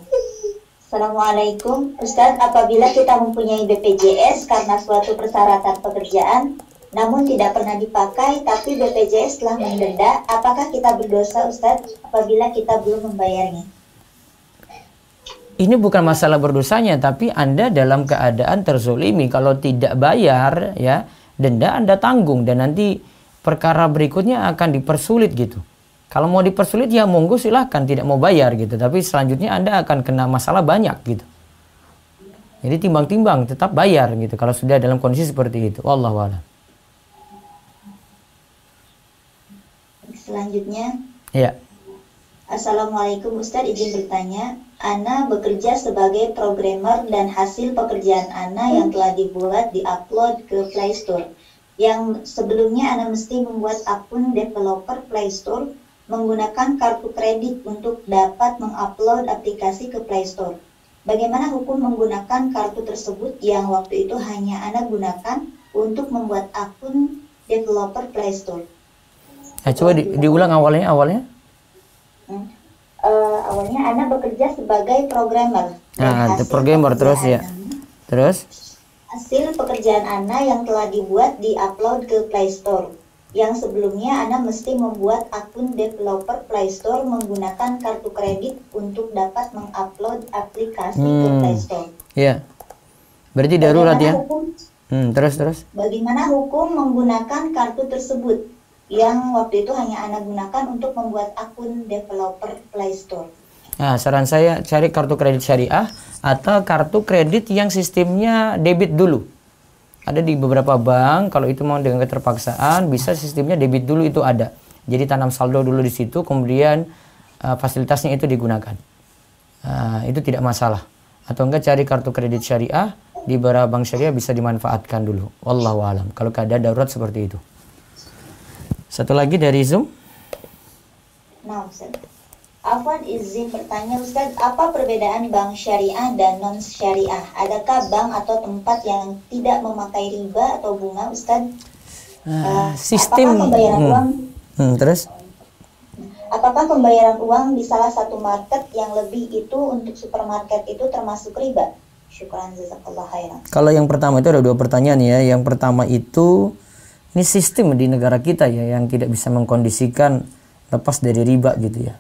Assalamualaikum Ustadz, apabila kita mempunyai BPJS karena suatu persyaratan pekerjaan namun tidak pernah dipakai tapi BPJS telah mendenda, apakah kita berdosa Ustadz apabila kita belum membayarnya? Ini bukan masalah berdosanya, tapi Anda dalam keadaan terzolimi. Kalau tidak bayar, ya denda Anda tanggung dan nanti perkara berikutnya akan dipersulit gitu. Kalau mau dipersulit ya monggo silahkan, tidak mau bayar gitu. Tapi selanjutnya Anda akan kena masalah banyak gitu. Jadi timbang-timbang tetap bayar gitu kalau sudah dalam kondisi seperti itu. Wallahu a'lam. Selanjutnya. Ya. Assalamualaikum Ustadz, izin bertanya. Ana bekerja sebagai programmer dan hasil pekerjaan Ana yang telah dibuat diupload ke Play Store. Yang sebelumnya Ana mesti membuat akun developer Play Store menggunakan kartu kredit untuk dapat mengupload aplikasi ke Play Store. Bagaimana hukum menggunakan kartu tersebut yang waktu itu hanya Ana gunakan untuk membuat akun developer Play Store? Coba diulang awalnya. Awalnya Ana bekerja sebagai programmer. Programmer terus ya. Terus? Hasil pekerjaan Ana yang telah dibuat di-upload ke Play Store. Yang sebelumnya Ana mesti membuat akun developer Play Store menggunakan kartu kredit untuk dapat mengupload aplikasi ke Play Store. Iya. Berarti darurat ya. Terus. Bagaimana hukum menggunakan kartu tersebut yang waktu itu hanya Ana gunakan untuk membuat akun developer Play Store? Nah, saran saya cari kartu kredit syariah atau kartu kredit yang sistemnya debit dulu. Ada di beberapa bank, kalau itu mau dengan keterpaksaan, bisa sistemnya debit dulu itu ada. Jadi tanam saldo dulu di situ, kemudian fasilitasnya itu digunakan. Itu tidak masalah. Atau enggak cari kartu kredit syariah, di beberapa bank syariah bisa dimanfaatkan dulu. Wallahu alam. Kalau keadaan darurat seperti itu. Satu lagi dari Zoom. Nah, Ustaz. Afwan izin bertanya Ustaz, apa perbedaan bank syariah dan non syariah? Adakah bank atau tempat yang tidak memakai riba atau bunga, Ustaz? Sistem apakah pembayaran uang? Terus? Apakah pembayaran uang di salah satu market yang lebih itu untuk supermarket itu termasuk riba? Syukran jazakallah khairan. Kalau yang pertama itu ada dua pertanyaan ya. Yang pertama itu ini sistem di negara kita ya yang tidak bisa mengkondisikan lepas dari riba gitu ya.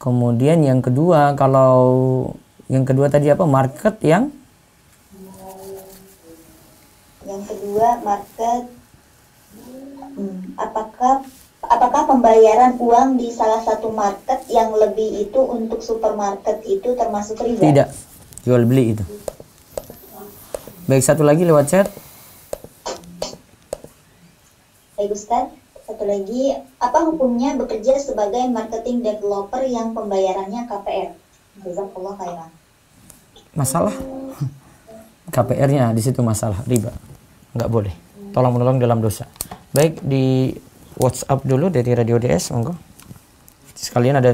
Kemudian yang kedua, kalau yang kedua tadi apa? Market yang? Yang kedua market, apakah pembayaran uang di salah satu market yang lebih itu untuk supermarket itu termasuk riba? Tidak, jual beli itu. Baik, satu lagi lewat chat. Baik Ustaz. Satu lagi, apa hukumnya bekerja sebagai marketing developer yang pembayarannya KPR? Jazakallah khairan. Masalah KPR-nya di situ masalah riba, nggak boleh. Tolong menolong dalam dosa. Baik, di WhatsApp dulu dari Radio DS, monggo. Sekalian ada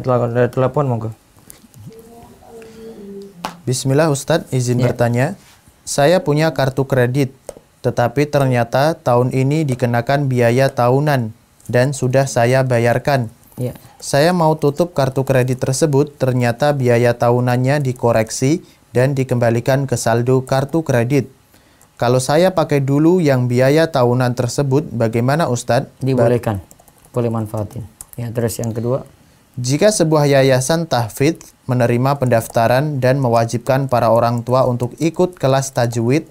telepon, monggo. Bismillah Ustadz, izin bertanya. Saya punya kartu kredit, tetapi ternyata tahun ini dikenakan biaya tahunan dan sudah saya bayarkan. Saya mau tutup kartu kredit tersebut, ternyata biaya tahunannya dikoreksi dan dikembalikan ke saldo kartu kredit. Kalau saya pakai dulu yang biaya tahunan tersebut, bagaimana Ustadz? Dibolehkan, boleh manfaatin. Ya, terus yang kedua. Jika sebuah yayasan tahfidz menerima pendaftaran dan mewajibkan para orang tua untuk ikut kelas tajwid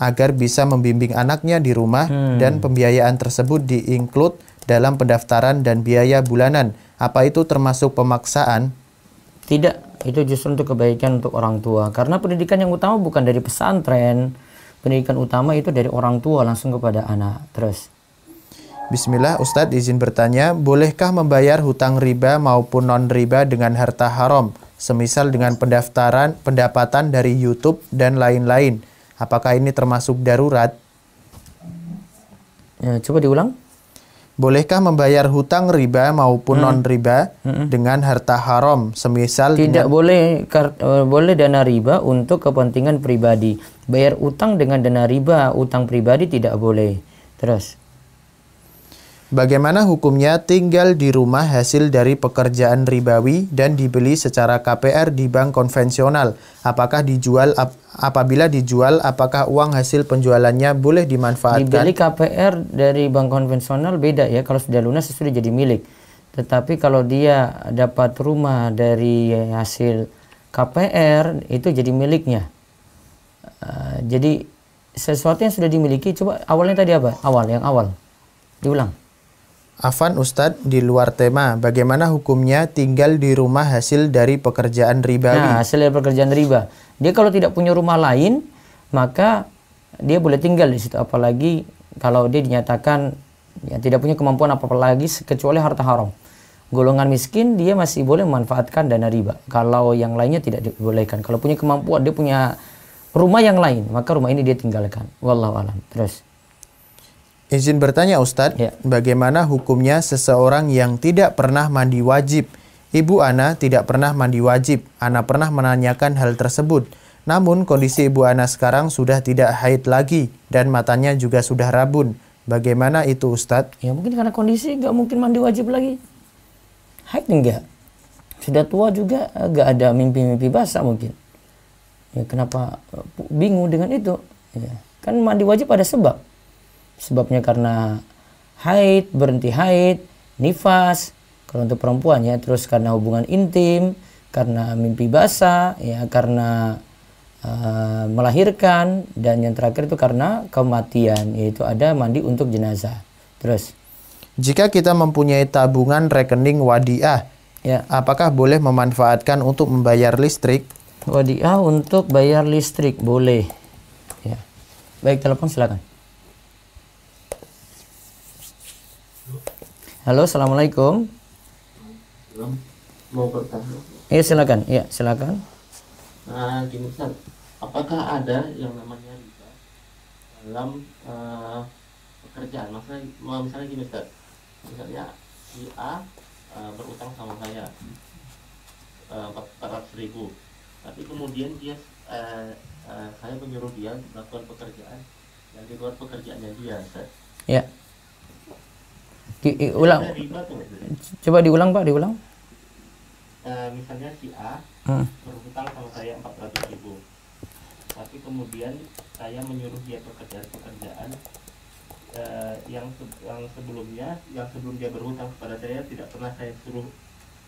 agar bisa membimbing anaknya di rumah dan pembiayaan tersebut di-include dalam pendaftaran dan biaya bulanan, apa itu termasuk pemaksaan? Tidak, itu justru untuk kebaikan untuk orang tua. Karena pendidikan yang utama bukan dari pesantren. Pendidikan utama itu dari orang tua langsung kepada anak. Terus. Bismillah, Ustadz izin bertanya, bolehkah membayar hutang riba maupun non-riba dengan harta haram? Semisal dengan pendapatan dari YouTube dan lain-lain. Apakah ini termasuk darurat? Ya, coba diulang. Bolehkah membayar hutang riba maupun non-riba dengan harta haram? Semisal tidak boleh dana riba untuk kepentingan pribadi. Bayar utang dengan dana riba, utang pribadi tidak boleh. Terus. Bagaimana hukumnya tinggal di rumah hasil dari pekerjaan ribawi dan dibeli secara KPR di bank konvensional? Apakah apabila dijual, apakah uang hasil penjualannya boleh dimanfaatkan? Dibeli KPR dari bank konvensional beda ya, kalau sudah lunas sudah jadi milik. Tetapi kalau dia dapat rumah dari hasil KPR, itu jadi miliknya. Jadi sesuatu yang sudah dimiliki, coba awalnya tadi apa? Yang awal. Diulang. Afan Ustadz, di luar tema, bagaimana hukumnya tinggal di rumah hasil dari pekerjaan ribawi? Nah, hasil dari pekerjaan riba. Dia kalau tidak punya rumah lain, maka dia boleh tinggal di situ. Apalagi kalau dia dinyatakan ya, tidak punya kemampuan apa-apa lagi kecuali harta haram. golongan miskin dia masih boleh memanfaatkan dana riba. Kalau yang lainnya tidak dibolehkan. Kalau punya kemampuan, dia punya rumah yang lain, maka rumah ini dia tinggalkan. Wallahu alam. Terus. Izin bertanya Ustadz, Ya. bagaimana hukumnya seseorang yang tidak pernah mandi wajib? Ibu Ana tidak pernah mandi wajib. Ana pernah menanyakan hal tersebut. Namun kondisi Ibu Ana sekarang sudah tidak haid lagi dan matanya juga sudah rabun. Bagaimana itu Ustadz? Ya mungkin karena kondisi nggak mungkin mandi wajib lagi. Haid enggak. Sudah tua juga nggak ada mimpi-mimpi basah mungkin. Ya kenapa bingung dengan itu? Ya, kan mandi wajib ada sebab. Sebabnya karena haid, berhenti haid, nifas. Kalau untuk perempuan ya, terus karena hubungan intim, karena mimpi basah, ya karena melahirkan, dan yang terakhir itu karena kematian, yaitu ada mandi untuk jenazah. Terus, jika kita mempunyai tabungan rekening wadiah, ya, apakah boleh memanfaatkan untuk membayar listrik? wadiah untuk bayar listrik boleh. Ya. Baik, telepon silakan. Halo, assalamualaikum. Mau bertanya? Iya silakan. Iya silakan. Nah, gini Ustaz, apakah ada yang namanya riba dalam pekerjaan? Misalnya gini Ustaz, misalnya si A berutang sama saya 400.000, tapi kemudian dia saya menyuruh dia melakukan pekerjaan yang di luar pekerjaannya dia, Ustaz. Ya. Ulang. Ada riba tuh, Ustaz? Coba diulang Pak, diulang. Misalnya si A berhutang sama saya 400.000, tapi kemudian saya menyuruh dia pekerjaan yang sebelum dia berhutang kepada saya tidak pernah saya suruh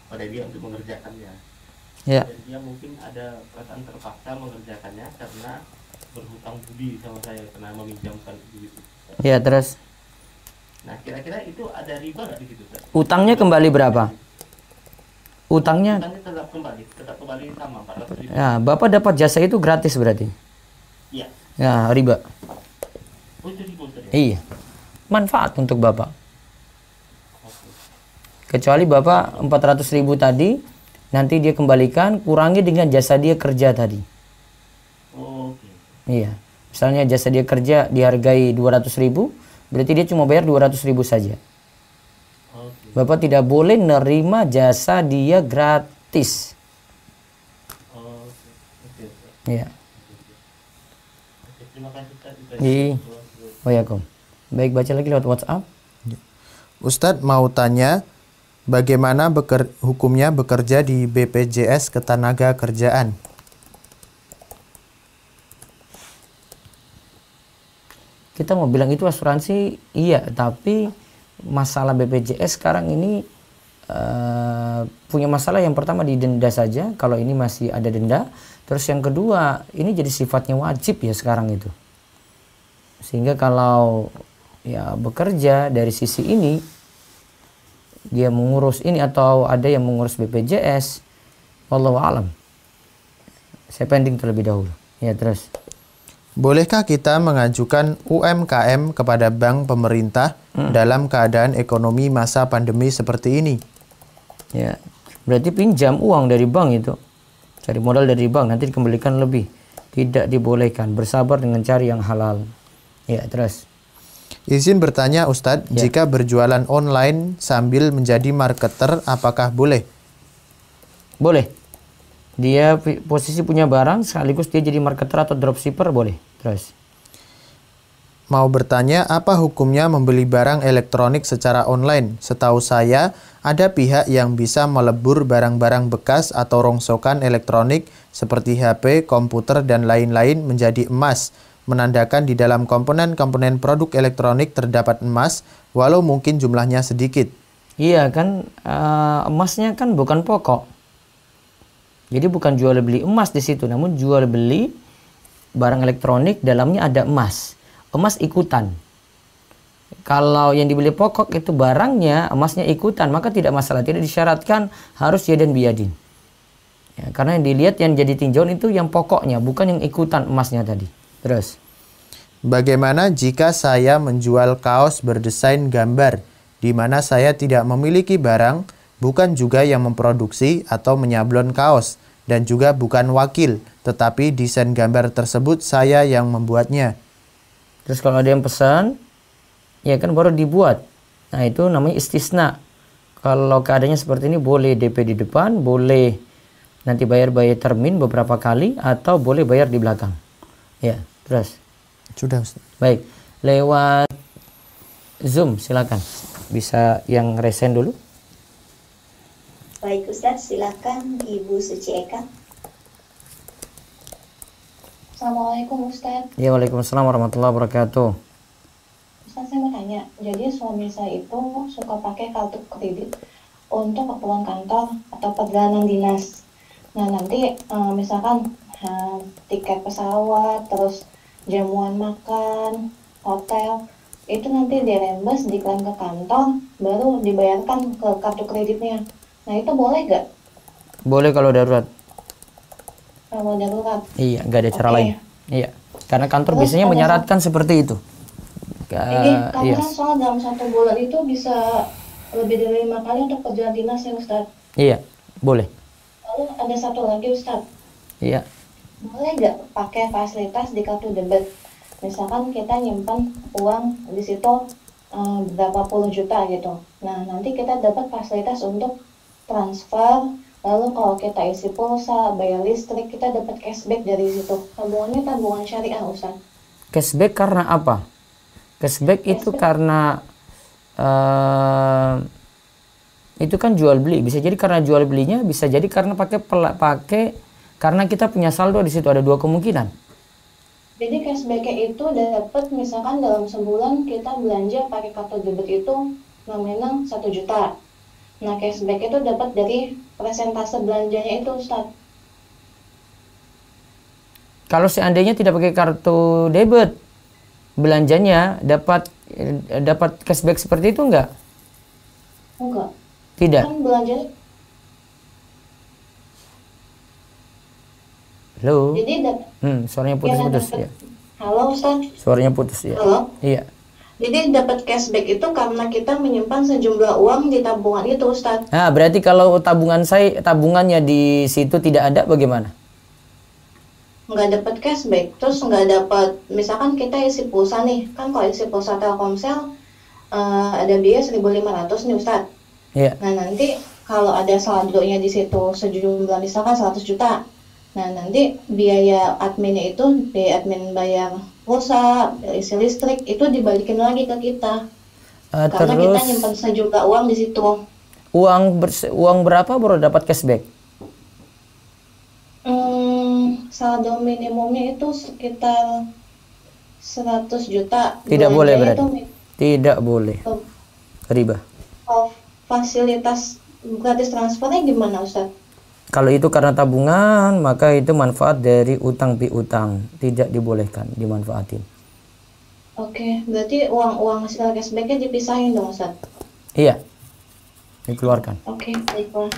pada dia untuk mengerjakannya. Ya. Dan dia mungkin ada perasaan terpaksa mengerjakannya karena berhutang budi sama saya, karena meminjamkan duit. Ya, terus Nah, kira-kira itu ada riba nggak di situ, Ustaz? utangnya kembali berapa? Utangnya tetap kembali sama 400.000. ya, Bapak dapat jasa itu gratis berarti. Iya. Ya, riba. Oh, itu riba, Ustaz, ya? Iya. Manfaat untuk Bapak. Oke. Kecuali Bapak 400.000 tadi nanti dia kembalikan, kurangi dengan jasa dia kerja tadi. Oh, oke. Iya. Misalnya jasa dia kerja dihargai 200.000, berarti dia cuma bayar 200.000 saja. Oke. Bapak tidak boleh nerima jasa dia gratis. Oh, oke. Iya. Oke, terima kasih, Ustaz. Iya. Waalaikum. Baik, baca lagi lewat WhatsApp. Ustadz mau tanya, bagaimana hukumnya bekerja di BPJS Ketenagakerjaan? Kita mau bilang itu asuransi, iya, tapi masalah BPJS sekarang ini punya masalah. Yang pertama di denda saja, kalau ini masih ada denda. Terus yang kedua, ini jadi sifatnya wajib ya sekarang itu. Sehingga kalau ya bekerja dari sisi ini, dia mengurus ini atau ada yang mengurus BPJS, wallahu alam. Saya pending terlebih dahulu. Ya, terus. Bolehkah kita mengajukan UMKM kepada bank pemerintah dalam keadaan ekonomi masa pandemi seperti ini? Ya, berarti pinjam uang dari bank itu. Cari modal dari bank, nanti dikembalikan lebih. Tidak dibolehkan. Bersabar dengan cari yang halal. Ya, terus. Izin bertanya Ustadz, Ya. jika berjualan online sambil menjadi marketer, apakah boleh? Boleh. Dia posisi punya barang, sekaligus dia jadi marketer atau dropshipper, boleh. Terus. Mau bertanya, apa hukumnya membeli barang elektronik secara online? Setahu saya, ada pihak yang bisa melebur barang-barang bekas atau rongsokan elektronik seperti HP, komputer, dan lain-lain menjadi emas, menandakan di dalam komponen-komponen produk elektronik terdapat emas, walau mungkin jumlahnya sedikit. Iya kan, emasnya kan bukan pokok. Jadi bukan jual beli emas di situ, namun jual beli barang elektronik dalamnya ada emas. Emas ikutan. Kalau yang dibeli pokok itu barangnya, emasnya ikutan, maka tidak masalah. Tidak disyaratkan harus yadan biyadin. Ya, karena yang dilihat yang jadi tinjauan itu yang pokoknya, bukan yang ikutan emasnya tadi. Terus. Bagaimana jika saya menjual kaos berdesain gambar, di mana saya tidak memiliki barang, bukan juga yang memproduksi atau menyablon kaos, dan juga bukan wakil, tetapi desain gambar tersebut saya yang membuatnya. Terus kalau ada yang pesan, ya kan baru dibuat. Nah itu namanya istisna. Kalau keadaannya seperti ini boleh DP di depan, boleh nanti bayar termin beberapa kali, atau boleh bayar di belakang. Ya, terus. Sudah, Ustaz. Baik, lewat Zoom silakan. Bisa yang resen dulu. Baik Ustadz, silakan Ibu Suci Eka. Assalamualaikum Ustadz. Ya, waalaikumsalam warahmatullahi wabarakatuh. Ustadz, saya mau tanya, jadi suami saya itu suka pakai kartu kredit untuk keperluan kantor atau perjalanan dinas. Nah nanti misalkan tiket pesawat, terus jamuan makan, hotel, itu nanti dirembes, diklaim ke kantor, baru dibayarkan ke kartu kreditnya. Nah itu boleh gak? Boleh kalau darurat. Kalau darurat? Iya, nggak ada cara lain. Iya, karena kantor Terus biasanya menyarankan seperti itu. Karena Iya. soal dalam 1 bulan itu bisa lebih dari 5 kali untuk perjalanan dinas ya Ustadz. Iya, boleh. Lalu ada satu lagi Ustadz. Iya. Boleh nggak pakai fasilitas di kartu debit? Misalkan kita nyimpan uang di situ berapa puluh juta gitu. Nah nanti kita dapat fasilitas untuk transfer. Lalu kalau kita isi pulsa, bayar listrik, kita dapat cashback dari situ. Tabungannya tabungan syariah Ustadz. Cashback karena apa? Cashback itu karena itu kan jual beli. Bisa jadi karena jual belinya, bisa jadi karena pakai karena kita punya saldo di situ. Ada dua kemungkinan. Jadi cashback-nya itu dapat misalkan dalam sebulan kita belanja pakai kartu debit itu nominal 1 juta. Nah cashback itu dapat dari persentase belanjanya itu Ustadz. Kalau seandainya tidak pakai kartu debit, belanjanya dapat cashback seperti itu enggak? Enggak. Tidak. Kan belanjanya. Halo. Jadi suaranya putus-putus ya. Halo Ustaz. Suaranya putus ya. Halo. Iya. Jadi dapat cashback itu karena kita menyimpan sejumlah uang di tabungan itu Ustaz. Nah, berarti kalau tabungannya di situ tidak ada bagaimana? Nggak dapat cashback, terus nggak dapat, misalkan kita isi pulsa nih, kan kalau isi pulsa Telkomsel ada biaya 1.500 nih Ustaz. Iya. Nah nanti kalau ada saldonya di situ sejumlah misalkan 100 juta. Nah nanti biaya adminnya itu, biaya admin bayar pulsa, isi listrik itu dibalikin lagi ke kita. Karena Terus kita nyimpan sejumlah uang di situ. Uang berapa baru dapat cashback? Saldo minimumnya itu sekitar 100 juta. Tidak boleh berarti. Itu, tidak boleh. Riba. Fasilitas gratis transfernya gimana Ustaz? Kalau itu karena tabungan, maka itu manfaat dari utang piutang, tidak dibolehkan dimanfaatin. Oke, berarti uang hasil cashbacknya dipisahin dong Ustaz? Iya, dikeluarkan. Oke, baiklah.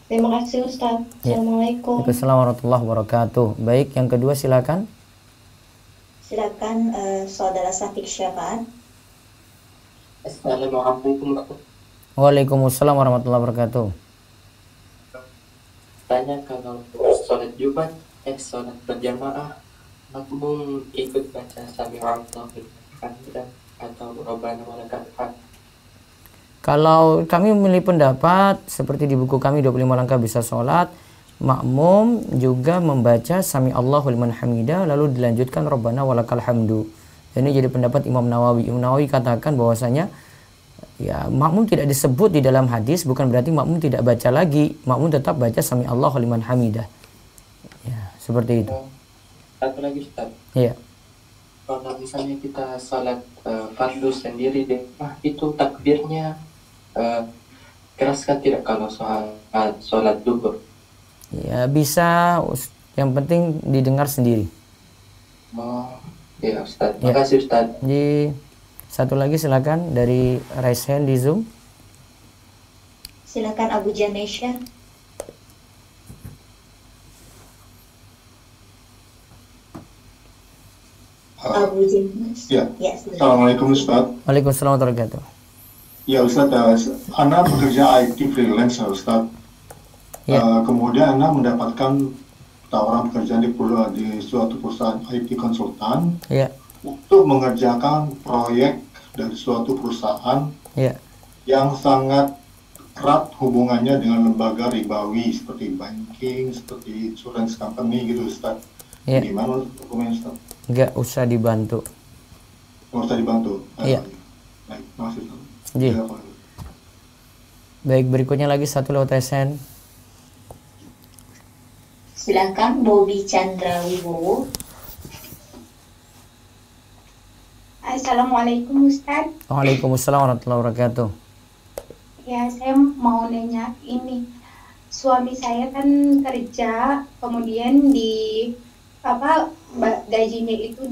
Terima kasih Ustaz. Ya. Assalamualaikum. Waalaikumsalam warahmatullahi wabarakatuh. Baik, yang kedua silakan. Silakan Saudara Syafiq Syafaat. Assalamualaikum. Waalaikumsalam warahmatullahi wabarakatuh. Tanya kalau sholat Jumat, sholat berjamaah, makmum ikut baca Sami'allahu liman hamidah atau Rabbana walakal hamd. Kalau kami memilih pendapat seperti di buku kami 25 langkah bisa sholat, makmum juga membaca Sami'allahu liman hamidah lalu dilanjutkan Rabbana walakal hamdu. Ini jadi pendapat Imam Nawawi. Imam Nawawi katakan bahwasanya ya makmum tidak disebut di dalam hadis, bukan berarti makmum tidak baca lagi, makmum tetap baca Sami'allahu liman hamidah. Ya, seperti itu. Satu lagi Ustaz. Iya. Kalau misalnya kita sholat fardu sendiri deh, itu takbirnya keras kan tidak kalau sholat duhur? Ya bisa, yang penting didengar sendiri. Oh, ya Ustaz. Ya. Makasih Ustaz. Jadi satu lagi silakan dari raise hand di Zoom. Silakan Abu Janesha. Abu Janesha. Ya. Ya, silakan. Assalamualaikum Ustaz. Waalaikumsalam warahmatullahi wabarakatuh. Ya Ustaz, Anda bekerja IT freelance ya Ustaz. Kemudian Anda mendapatkan tawaran pekerjaan di suatu perusahaan IT konsultan untuk mengerjakan proyek dari suatu perusahaan yang sangat erat hubungannya dengan lembaga ribawi seperti banking, seperti insurance company gitu Ustaz. Gimana hukumnya Ustaz? Nggak usah dibantu. Nggak usah dibantu? Iya. Baik, makasih Ustaz. Baik, berikutnya lagi satu lewat SN. Silakan Bobi Chandra Wibowo. Assalamualaikum Ustaz. Waalaikumsalam warahmatullahi wabarakatuh. Ya, saya mau nanya ini. Suami saya kan kerja, kemudian gajinya itu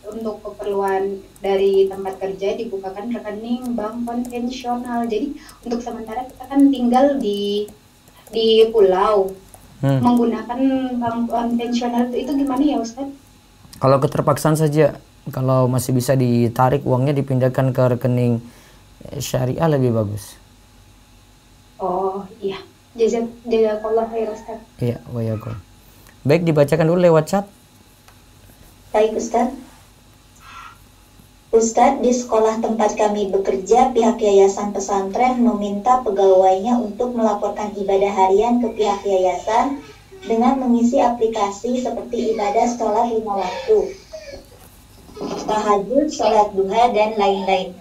untuk keperluan dari tempat kerja dibukakan rekening bank konvensional. Jadi untuk sementara kita kan tinggal di pulau menggunakan bank konvensional itu gimana ya Ustaz? Kalau keterpaksaan saja, kalau masih bisa ditarik uangnya dipindahkan ke rekening syariah lebih bagus. Oh iya, jazakallah khair Ustaz. Iya, wayakum. Baik, dibacakan dulu lewat chat. Baik Ustaz. Ustaz, di sekolah tempat kami bekerja, pihak yayasan pesantren meminta pegawainya untuk melaporkan ibadah harian ke pihak yayasan dengan mengisi aplikasi seperti ibadah sholat 5 waktu, tahajud, sholat duha, dan lain-lain.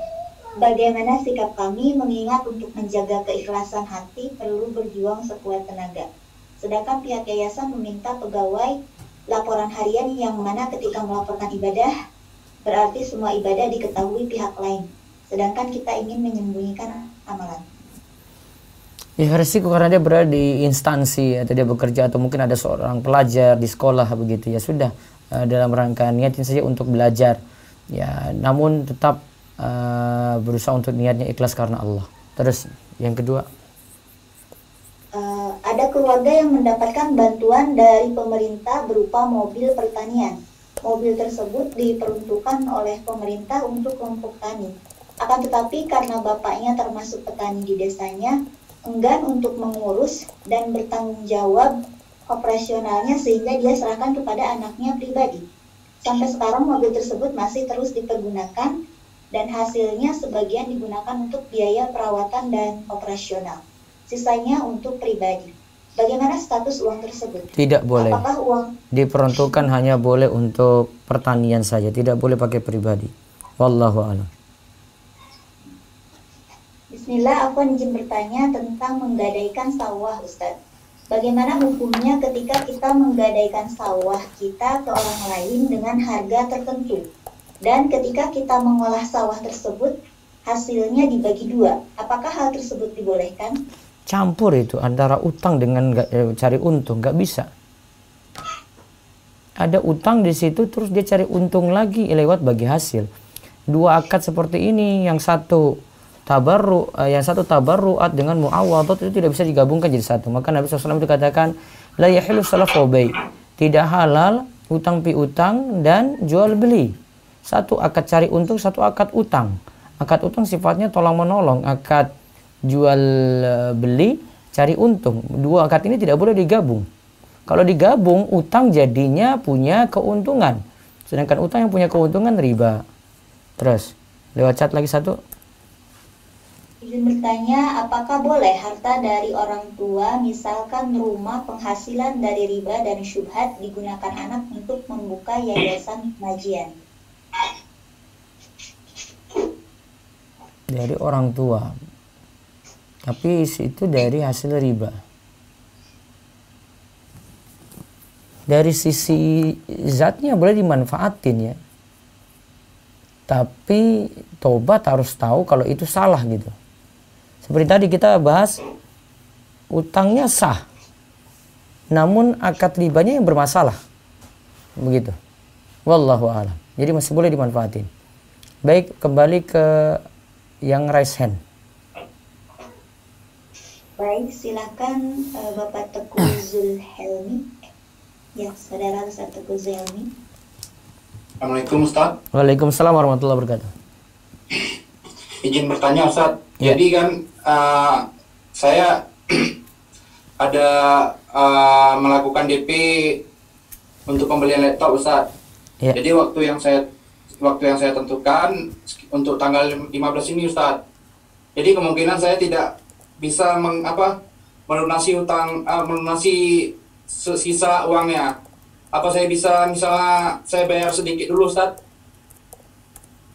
Bagaimana sikap kami mengingat untuk menjaga keikhlasan hati perlu berjuang sekuat tenaga. Sedangkan pihak yayasan meminta pegawai laporan harian yang mana ketika melaporkan ibadah berarti semua ibadah diketahui pihak lain. Sedangkan kita ingin menyembunyikan amalan. Ya resiko karena dia berada di instansi atau dia bekerja atau mungkin ada seorang pelajar di sekolah begitu ya sudah dalam rangka niatin saja untuk belajar ya namun tetap berusaha untuk niatnya ikhlas karena Allah. Terus yang kedua, ada keluarga yang mendapatkan bantuan dari pemerintah berupa mobil pertanian. Mobil tersebut diperuntukkan oleh pemerintah untuk kelompok tani. Akan tetapi karena bapaknya termasuk petani di desanya, enggan untuk mengurus dan bertanggung jawab operasionalnya sehingga dia serahkan kepada anaknya pribadi. Sampai sekarang mobil tersebut masih terus dipergunakan dan hasilnya sebagian digunakan untuk biaya perawatan dan operasional. Sisanya untuk pribadi. Bagaimana status uang tersebut? Tidak boleh. Apakah uang diperuntukkan hanya boleh untuk pertanian saja, tidak boleh pakai pribadi. Wallahu a'lam. Bismillah, aku izin bertanya tentang menggadaikan sawah, Ustaz. Bagaimana hukumnya ketika kita menggadaikan sawah kita ke orang lain dengan harga tertentu? Dan ketika kita mengolah sawah tersebut, hasilnya dibagi dua. Apakah hal tersebut dibolehkan? Campur itu antara utang dengan cari untung, nggak bisa. Ada utang di situ, terus dia cari untung lagi lewat bagi hasil. Dua akad seperti ini, yang satu tabarru'at dengan mu'awadat itu tidak bisa digabungkan jadi satu. Maka Nabi SAW itu katakan, la yahilu salafu bay, tidak halal utang piutang dan jual beli. Satu akad cari untung, satu akad utang. Akad utang sifatnya tolong menolong, akad jual beli cari untung. Dua akad ini tidak boleh digabung. Kalau digabung, utang jadinya punya keuntungan, sedangkan utang yang punya keuntungan riba. Terus lewat chat lagi satu. Izin bertanya, apakah boleh harta dari orang tua, misalkan rumah penghasilan dari riba dan syubhat, digunakan anak untuk membuka yayasan pengajian? Dari orang tua, tapi itu dari hasil riba. Dari sisi zatnya boleh dimanfaatin ya, tapi tobat harus tahu kalau itu salah gitu. Seperti tadi kita bahas, utangnya sah, namun akad ribanya yang bermasalah, begitu. Wallahu a'lam. Jadi masih boleh dimanfaatin. Baik, kembali ke yang raise hand. Baik, silakan Bapak Teguh Zulhelmi. Ya, saudara Ustaz Teguh Zulhelmi. Assalamualaikum Ustaz. Waalaikumsalam warahmatullahi wabarakatuh. Izin bertanya Ustaz, Jadi kan saya ada melakukan DP untuk pembelian laptop, Ustaz. Jadi waktu yang saya tentukan untuk tanggal 15 ini, Ustaz. Jadi kemungkinan saya tidak bisa melunasi sisa uangnya. Apa saya bisa misalnya saya bayar sedikit dulu, Ustaz?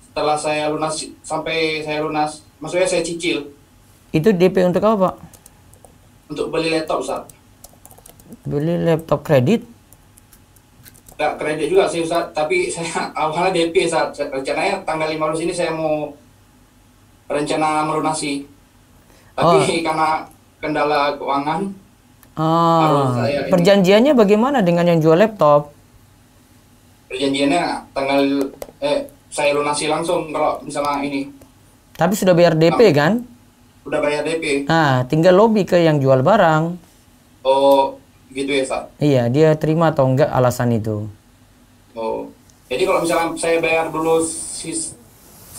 Setelah saya lunas, sampai saya lunas, maksudnya saya cicil. Itu DP untuk apa, Pak? Untuk beli laptop, Ustaz. Beli laptop kredit? Nggak kredit juga sih, Ustaz, tapi saya awalnya DP, Ustaz. Rencananya tanggal 15 ini saya mau rencana melunasi. Tapi karena kendala keuangan, perjanjiannya bagaimana dengan yang jual laptop? Perjanjiannya saya lunasi langsung kalau misalnya ini. Tapi sudah bayar DP kan? Udah bayar DP. Nah, tinggal lobby ke yang jual barang. Oh, gitu ya, Ustaz? Iya, dia terima atau enggak alasan itu. Oh, jadi kalau misalnya saya bayar dulu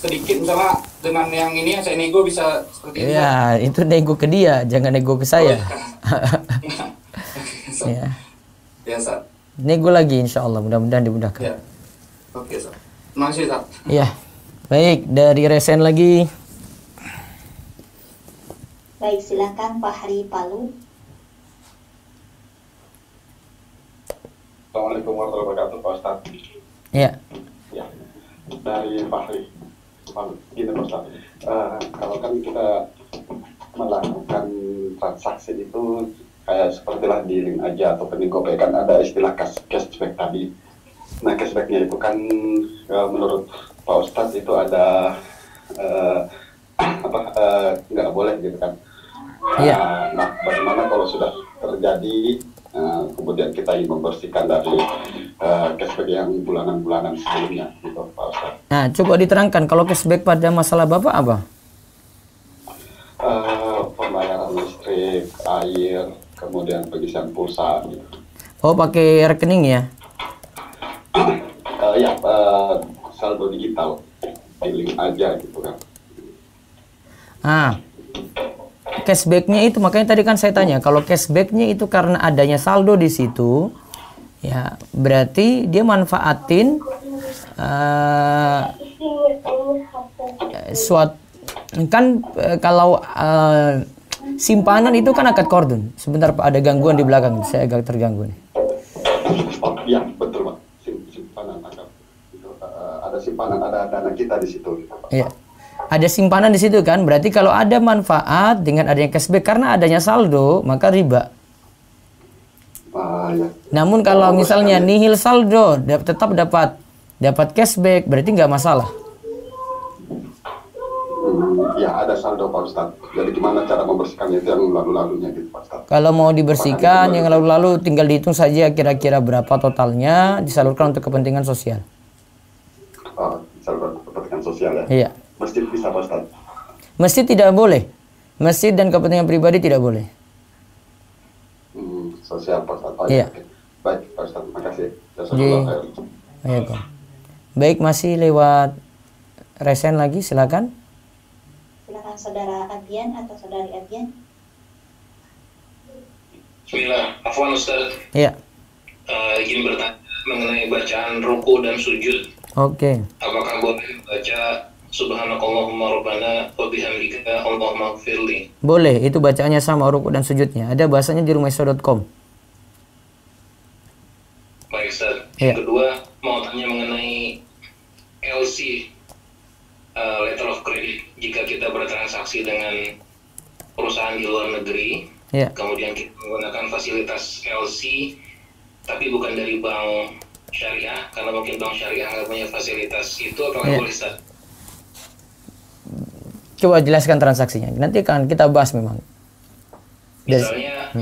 sedikit misalnya dengan yang ini saya nego bisa seperti itu? Iya, itu nego ke dia, jangan nego ke saya. Ya. Ya, Ustaz. Nego lagi insya Allah, mudah-mudahan dimudahkan. Ya. Oke, Ustaz. Terima kasih, Ustaz. Iya. Baik, dari Resen lagi. Baik, silakan Pak Hari Palu. Assalamualaikum warahmatullahi wabarakatuh, Pak Ustaz. Iya. Ya, dari Fahri. Gini, Pak Ustaz. Kalau kan kita melakukan transaksi itu kayak sepertilah di link aja atau di GoPay kan ada istilah cashback tadi. Nah, cashbacknya itu kan menurut Pak Ustadz itu ada nggak boleh gitu kan. Iya. Nah, bagaimana kalau sudah terjadi kemudian kita ingin membersihkan dari cashback yang bulanan-bulanan sebelumnya gitu, Pak Ustadz. Nah, coba diterangkan kalau cashback pada masalah Bapak apa? Pembayaran listrik, air, kemudian pengisian pulsa gitu. Oh, pakai rekening ya? Saldo digital di link aja gitu kan. Cashbacknya itu makanya tadi kan saya tanya kalau cashbacknya itu karena adanya saldo di situ, ya berarti dia manfaatin kalau simpanan itu kan akad kordon. Sebentar Pak, ada gangguan di belakang, saya agak terganggu nih. Oh iya betul Pak, simpanan akad. Ada simpanan, ada dana kita di situ. Iya. Ada simpanan di situ kan, berarti kalau ada manfaat dengan adanya cashback karena adanya saldo, maka riba. Ya. Namun kalau misalnya nihil saldo, tetap dapat cashback, berarti nggak masalah. Ya ada saldo Pak Ustadz. Jadi gimana cara membersihkannya itu yang lalu-lalunya gitu Pak Ustadz? Kalau mau dibersihkan yang lalu-lalu tinggal dihitung saja kira-kira berapa totalnya disalurkan untuk kepentingan sosial. Salurkan kepentingan sosial ya? Iya. Masjid bisa Pak Ustadz? Masjid tidak boleh. Masjid dan kepentingan pribadi tidak boleh. Sosial Pak Ustadz. Iya. Okay. Baik Pak Ustadz, terima kasih. Baik, masih lewat Resen lagi, silakan. Silakan Saudara Adian atau Saudari Adian. Bismillah, afwan Ustaz. Iya. Izin bertanya mengenai bacaan ruku dan sujud. Oke. Apakah boleh baca Subhanakallahumma rabbana wa bihamdika Allahumma ighfirli? Boleh, itu bacaannya sama ruku dan sujudnya. Ada bahasanya di rumahisa.com. Baik Ustaz. Ya. Yang kedua, mau tanya mengenai LC, letter of credit. Jika kita bertransaksi dengan perusahaan di luar negeri, kemudian kita menggunakan fasilitas LC, tapi bukan dari bank syariah, karena mungkin bank syariah nggak punya fasilitas itu, apakah boleh Ustaz? Coba jelaskan transaksinya. Nanti akan kita bahas memang. Misalnya,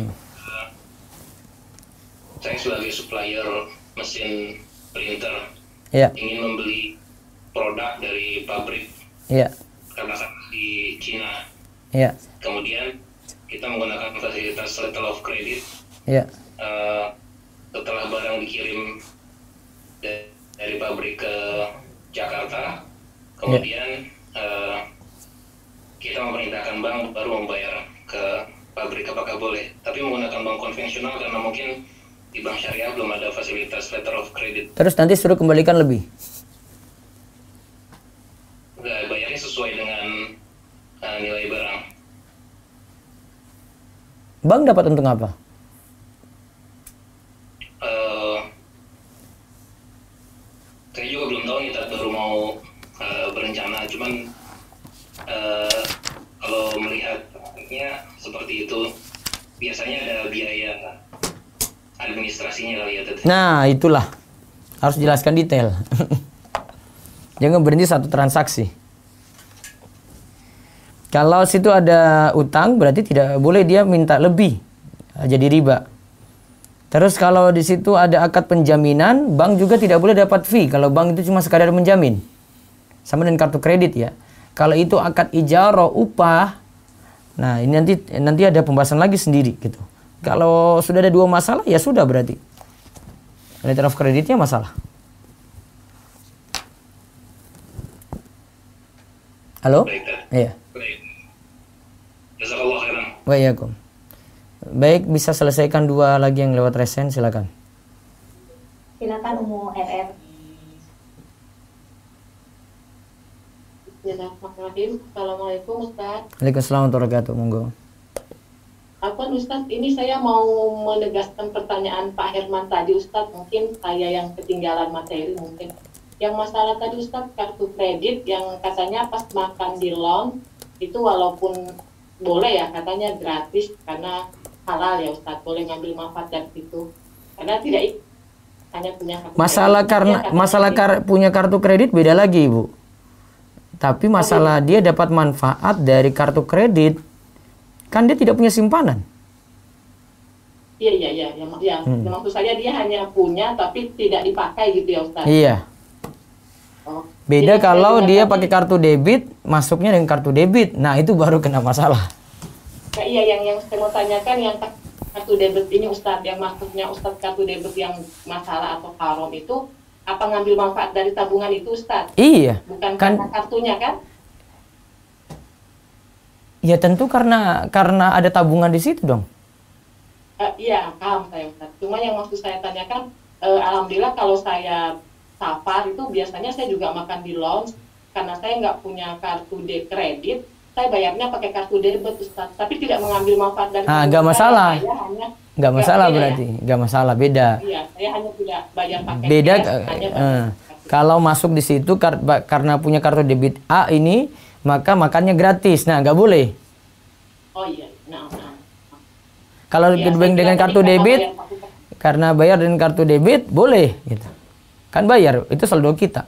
saya sebagai supplier mesin printer ingin membeli produk dari pabrik, katakan di Cina. Kemudian kita menggunakan fasilitas letter of credit. Setelah barang dikirim dari pabrik ke Jakarta, kemudian kita memerintahkan bank baru membayar ke pabrik, apakah boleh? Tapi menggunakan bank konvensional karena mungkin di bank syariah belum ada fasilitas letter of credit. Terus nanti suruh kembalikan lebih? Enggak, bayarnya sesuai dengan nilai barang. Bank dapat untung apa? Saya juga belum tahu nih, baru mau berencana. Cuman kalau melihatnya seperti itu, biasanya ada biaya administrasinya kali ya. Nah, itulah. Harus jelaskan detail. Jangan berhenti satu transaksi. Kalau situ ada utang, berarti tidak boleh dia minta lebih, jadi riba. Terus kalau di situ ada akad penjaminan, bank juga tidak boleh dapat fee. Kalau bank itu cuma sekadar menjamin, sama dengan kartu kredit ya. Kalau itu akad ijarah upah, nah ini nanti ada pembahasan lagi sendiri gitu. Kalau sudah ada dua masalah, ya sudah berarti letter of creditnya masalah. Halo? Iya. Jazakallah khairan. Waalaikumsalam. Baik, bisa selesaikan dua lagi yang lewat resen, silakan. Silakan Umu RR. Assalamualaikum Ustaz. Waalaikumsalam warahmatullahi wabarakatuh. Monggo. Apa Ustaz, ini saya mau menegaskan pertanyaan Pak Herman tadi Ustaz, mungkin saya yang ketinggalan materi mungkin. Yang masalah tadi Ustaz, kartu kredit yang katanya pas makan di lounge itu walaupun boleh ya katanya gratis karena halal ya Ustaz, boleh ngambil manfaat dari situ. Karena tidak hanya punya kartu masalah kredit, karena punya kartu kredit beda lagi, Ibu. Tapi masalah dia dapat manfaat dari kartu kredit, kan dia tidak punya simpanan. Iya. Maksud saya dia hanya punya tapi tidak dipakai gitu ya Ustaz. Iya. Beda jadi, kalau dia pakai kartu debit, masuknya dengan kartu debit. Nah, itu baru kena masalah. Nah, iya, yang saya mau tanyakan yang kartu debit ini Ustadz, yang maksudnya Ustadz kartu debit yang masalah atau haram itu, apa ngambil manfaat dari tabungan itu Ustadz? Iya. Bukan karena kartunya kan? Ya tentu karena ada tabungan di situ dong. Iya, paham saya Ustadz. Cuma yang maksud saya tanyakan, alhamdulillah kalau saya safar itu biasanya saya juga makan di lounge karena saya nggak punya kartu kredit, saya bayarnya pakai kartu debit Ustaz, tapi tidak mengambil manfaat dari nggak masalah. Nggak masalah berarti, nggak masalah, beda. Iya, saya hanya tidak bayar pakai beda cash, kalau masuk di situ karena punya kartu debit A ini, maka makannya gratis. Nah, nggak boleh. Oh iya, nah. Kalau dengan kartu debit, karena bayar dengan kartu debit, boleh gitu. Kan bayar, itu saldo kita.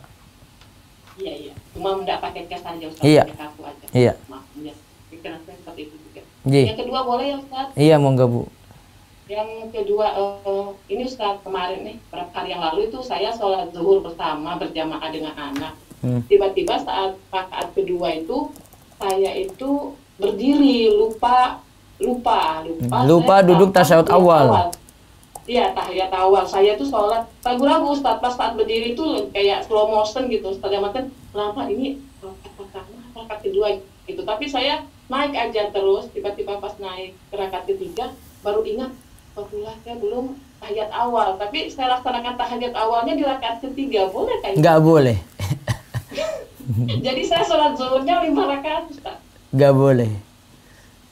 Iya. Cuma tidak pakai cash aja Ustaz, iya. pakai kartu aja. Iya. Maaf, ya. Pikiran saya seperti itu juga. Iya. Yang kedua boleh ya Ustaz? Iya, monggo Bu. Yang kedua, ini Ustaz, kemarin nih, beberapa hari yang lalu itu saya sholat zuhur bersama berjamaah dengan anak. Tiba-tiba saat rakaat kedua itu, saya itu berdiri, lupa duduk tasyahud awal. Iya, tahiyat awal. Saya tuh sholat ragu-ragu Ustaz, pas saat berdiri tuh kayak slow motion gitu Ustaz, yang lama ini rakaat kedua gitu. Tapi saya naik aja terus, tiba-tiba pas naik ke rakaat ketiga baru ingat, alhamdulillah saya belum tahiyat awal. Tapi saya laksanakan tahiyat awalnya di rakaat ketiga, boleh kayak? Nggak boleh. Jadi saya sholat zuhurnya 5 rakaat Ustaz. Nggak boleh.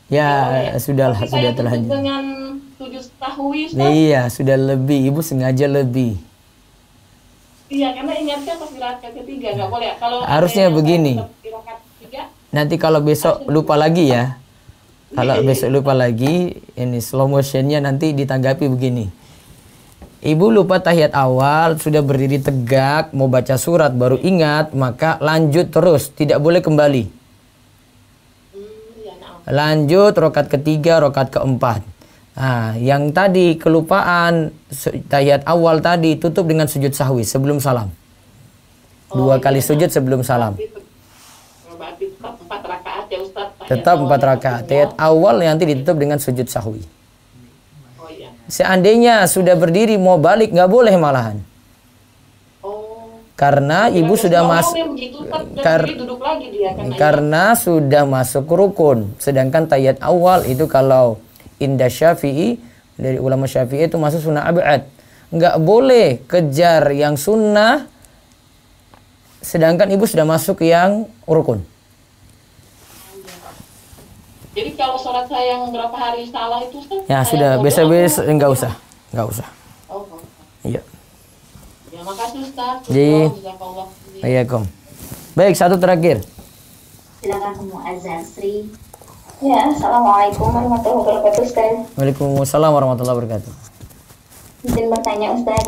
Ya, sudahlah, sudah terlanjur. Dengan sujud sahwi Ustaz. Iya, sudah lebih. Ibu sengaja lebih. Iya, karena ingatnya pas di rakaat ketiga nggak boleh. Kalau harusnya begini. Nanti kalau besok lupa lagi ya. Kalau besok lupa lagi, ini slow motionnya nanti ditanggapi begini. Ibu lupa tahiyat awal, sudah berdiri tegak, mau baca surat baru ingat, maka lanjut terus, tidak boleh kembali. Lanjut rokat ketiga, rokat keempat. Nah, yang tadi kelupaan tahiyat awal tadi tutup dengan sujud sahwi sebelum salam. 2 kali sujud sebelum salam. Berarti tetap 4 rakaat ya Ustaz. Tetap 4 rakaat. Tahiyat awal nanti ditutup dengan sujud sahwi. Oh iya. Seandainya sudah berdiri mau balik nggak boleh malahan. Karena ibu sudah masuk karena sudah masuk rukun. Sedangkan tahiyat awal itu kalau indah Syafi'i, dari ulama Syafi'i itu masuk sunnah ab'ad. Nggak boleh kejar yang sunnah sedangkan ibu sudah masuk yang rukun. Jadi kalau sholat saya yang berapa hari salah itu ya sudah, biasa-biasa enggak usah. Oh. Iya. Ya, makasih Ustaz. Iya, Kom. Baik, satu terakhir. Silakan Umu Azasri. Ya, assalamualaikum warahmatullahi wabarakatuh, Ustaz. Waalaikumsalam warahmatullahi wabarakatuh. Izin bertanya, Ustaz.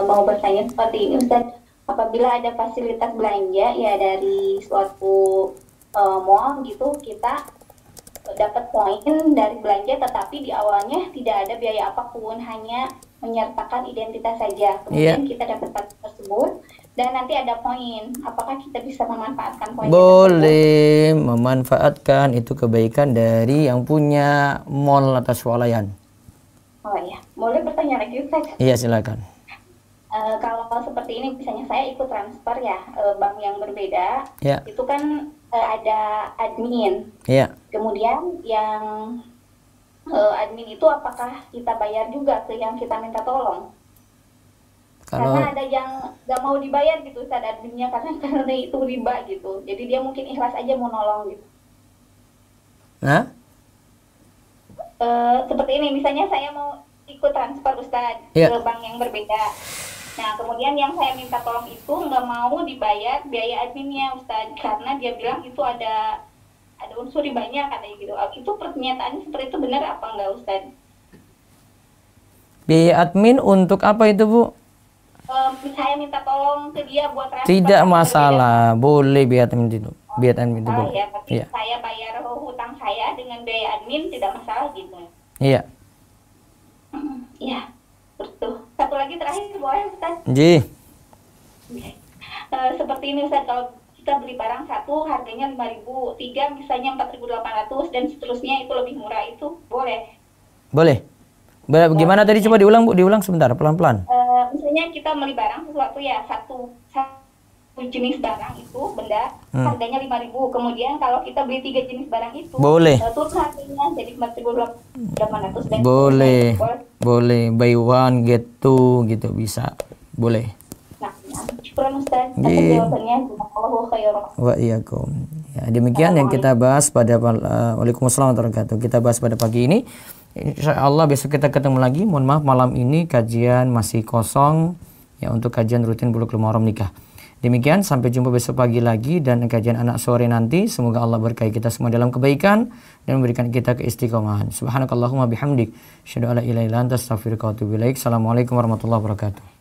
Mau bertanya seperti ini, Ustaz. Apabila ada fasilitas belanja ya dari suatu mall gitu, kita dapat poin dari belanja, tetapi di awalnya tidak ada biaya apapun, hanya menyertakan identitas saja. Kemudian kita dapat kartu tersebut dan nanti ada poin. Apakah kita bisa memanfaatkan poin? Boleh memanfaatkan, itu kebaikan dari yang punya mall atau swalayan. Oh iya, boleh bertanya lagi Ustaz? Iya, silakan. Kalau seperti ini, misalnya saya ikut transfer ya, bank yang berbeda, itu kan ada admin. Kemudian yang admin itu apakah kita bayar juga ke yang kita minta tolong? Karena ada yang nggak mau dibayar gitu Ustaz, adminnya, karena itu riba gitu. Jadi dia mungkin ikhlas aja mau nolong gitu. Seperti ini, misalnya saya mau ikut transfer Ustaz ke bank yang berbeda. Nah, kemudian yang saya minta tolong itu nggak mau dibayar biaya adminnya Ustaz, karena dia bilang itu ada unsur ribanya katanya gitu. Itu pernyataannya seperti itu benar apa enggak Ustaz? Biaya admin untuk apa itu, Bu? Saya minta tolong ke dia buat transfer. Tidak masalah, boleh biaya admin itu. Biaya admin itu boleh. Ya, tapi saya bayar hutang saya dengan biaya admin tidak masalah gitu. Iya. Iya, betul. Satu lagi terakhir boleh Ustaz? Ji. Seperti ini Ustaz, kalau kita beli barang satu harganya 5.000, 3 misalnya 4.800 dan seterusnya itu lebih murah, itu boleh? Boleh. Gimana tadi, coba diulang Bu, diulang sebentar pelan-pelan. Misalnya kita beli barang sesuatu ya, satu jenis barang itu benda harganya 5.000, kemudian kalau kita beli 3 jenis barang itu boleh turun harganya jadi 4.800 dan boleh buy one get two gitu, bisa, boleh. Nah, syukuran Ustaz atas jawabannya. Jazakallahu khairan. Wa iyyakum. Ya, demikian yang kita bahas pada Waalaikumsalam warahmatullahi wabarakatuh. Kita bahas pada pagi ini. Insyaallah besok kita ketemu lagi. Mohon maaf malam ini kajian masih kosong ya untuk kajian rutin Bulughul Maram nikah. Demikian, sampai jumpa besok pagi lagi dan kajian anak sore nanti. Semoga Allah berkahi kita semua dalam kebaikan dan memberikan kita keistiqomahan. Subhanakallahumma bihamdik, asyhadu an la ilaha illa anta, astaghfiruka wa atubu ilaik. Assalamualaikum warahmatullahi wabarakatuh.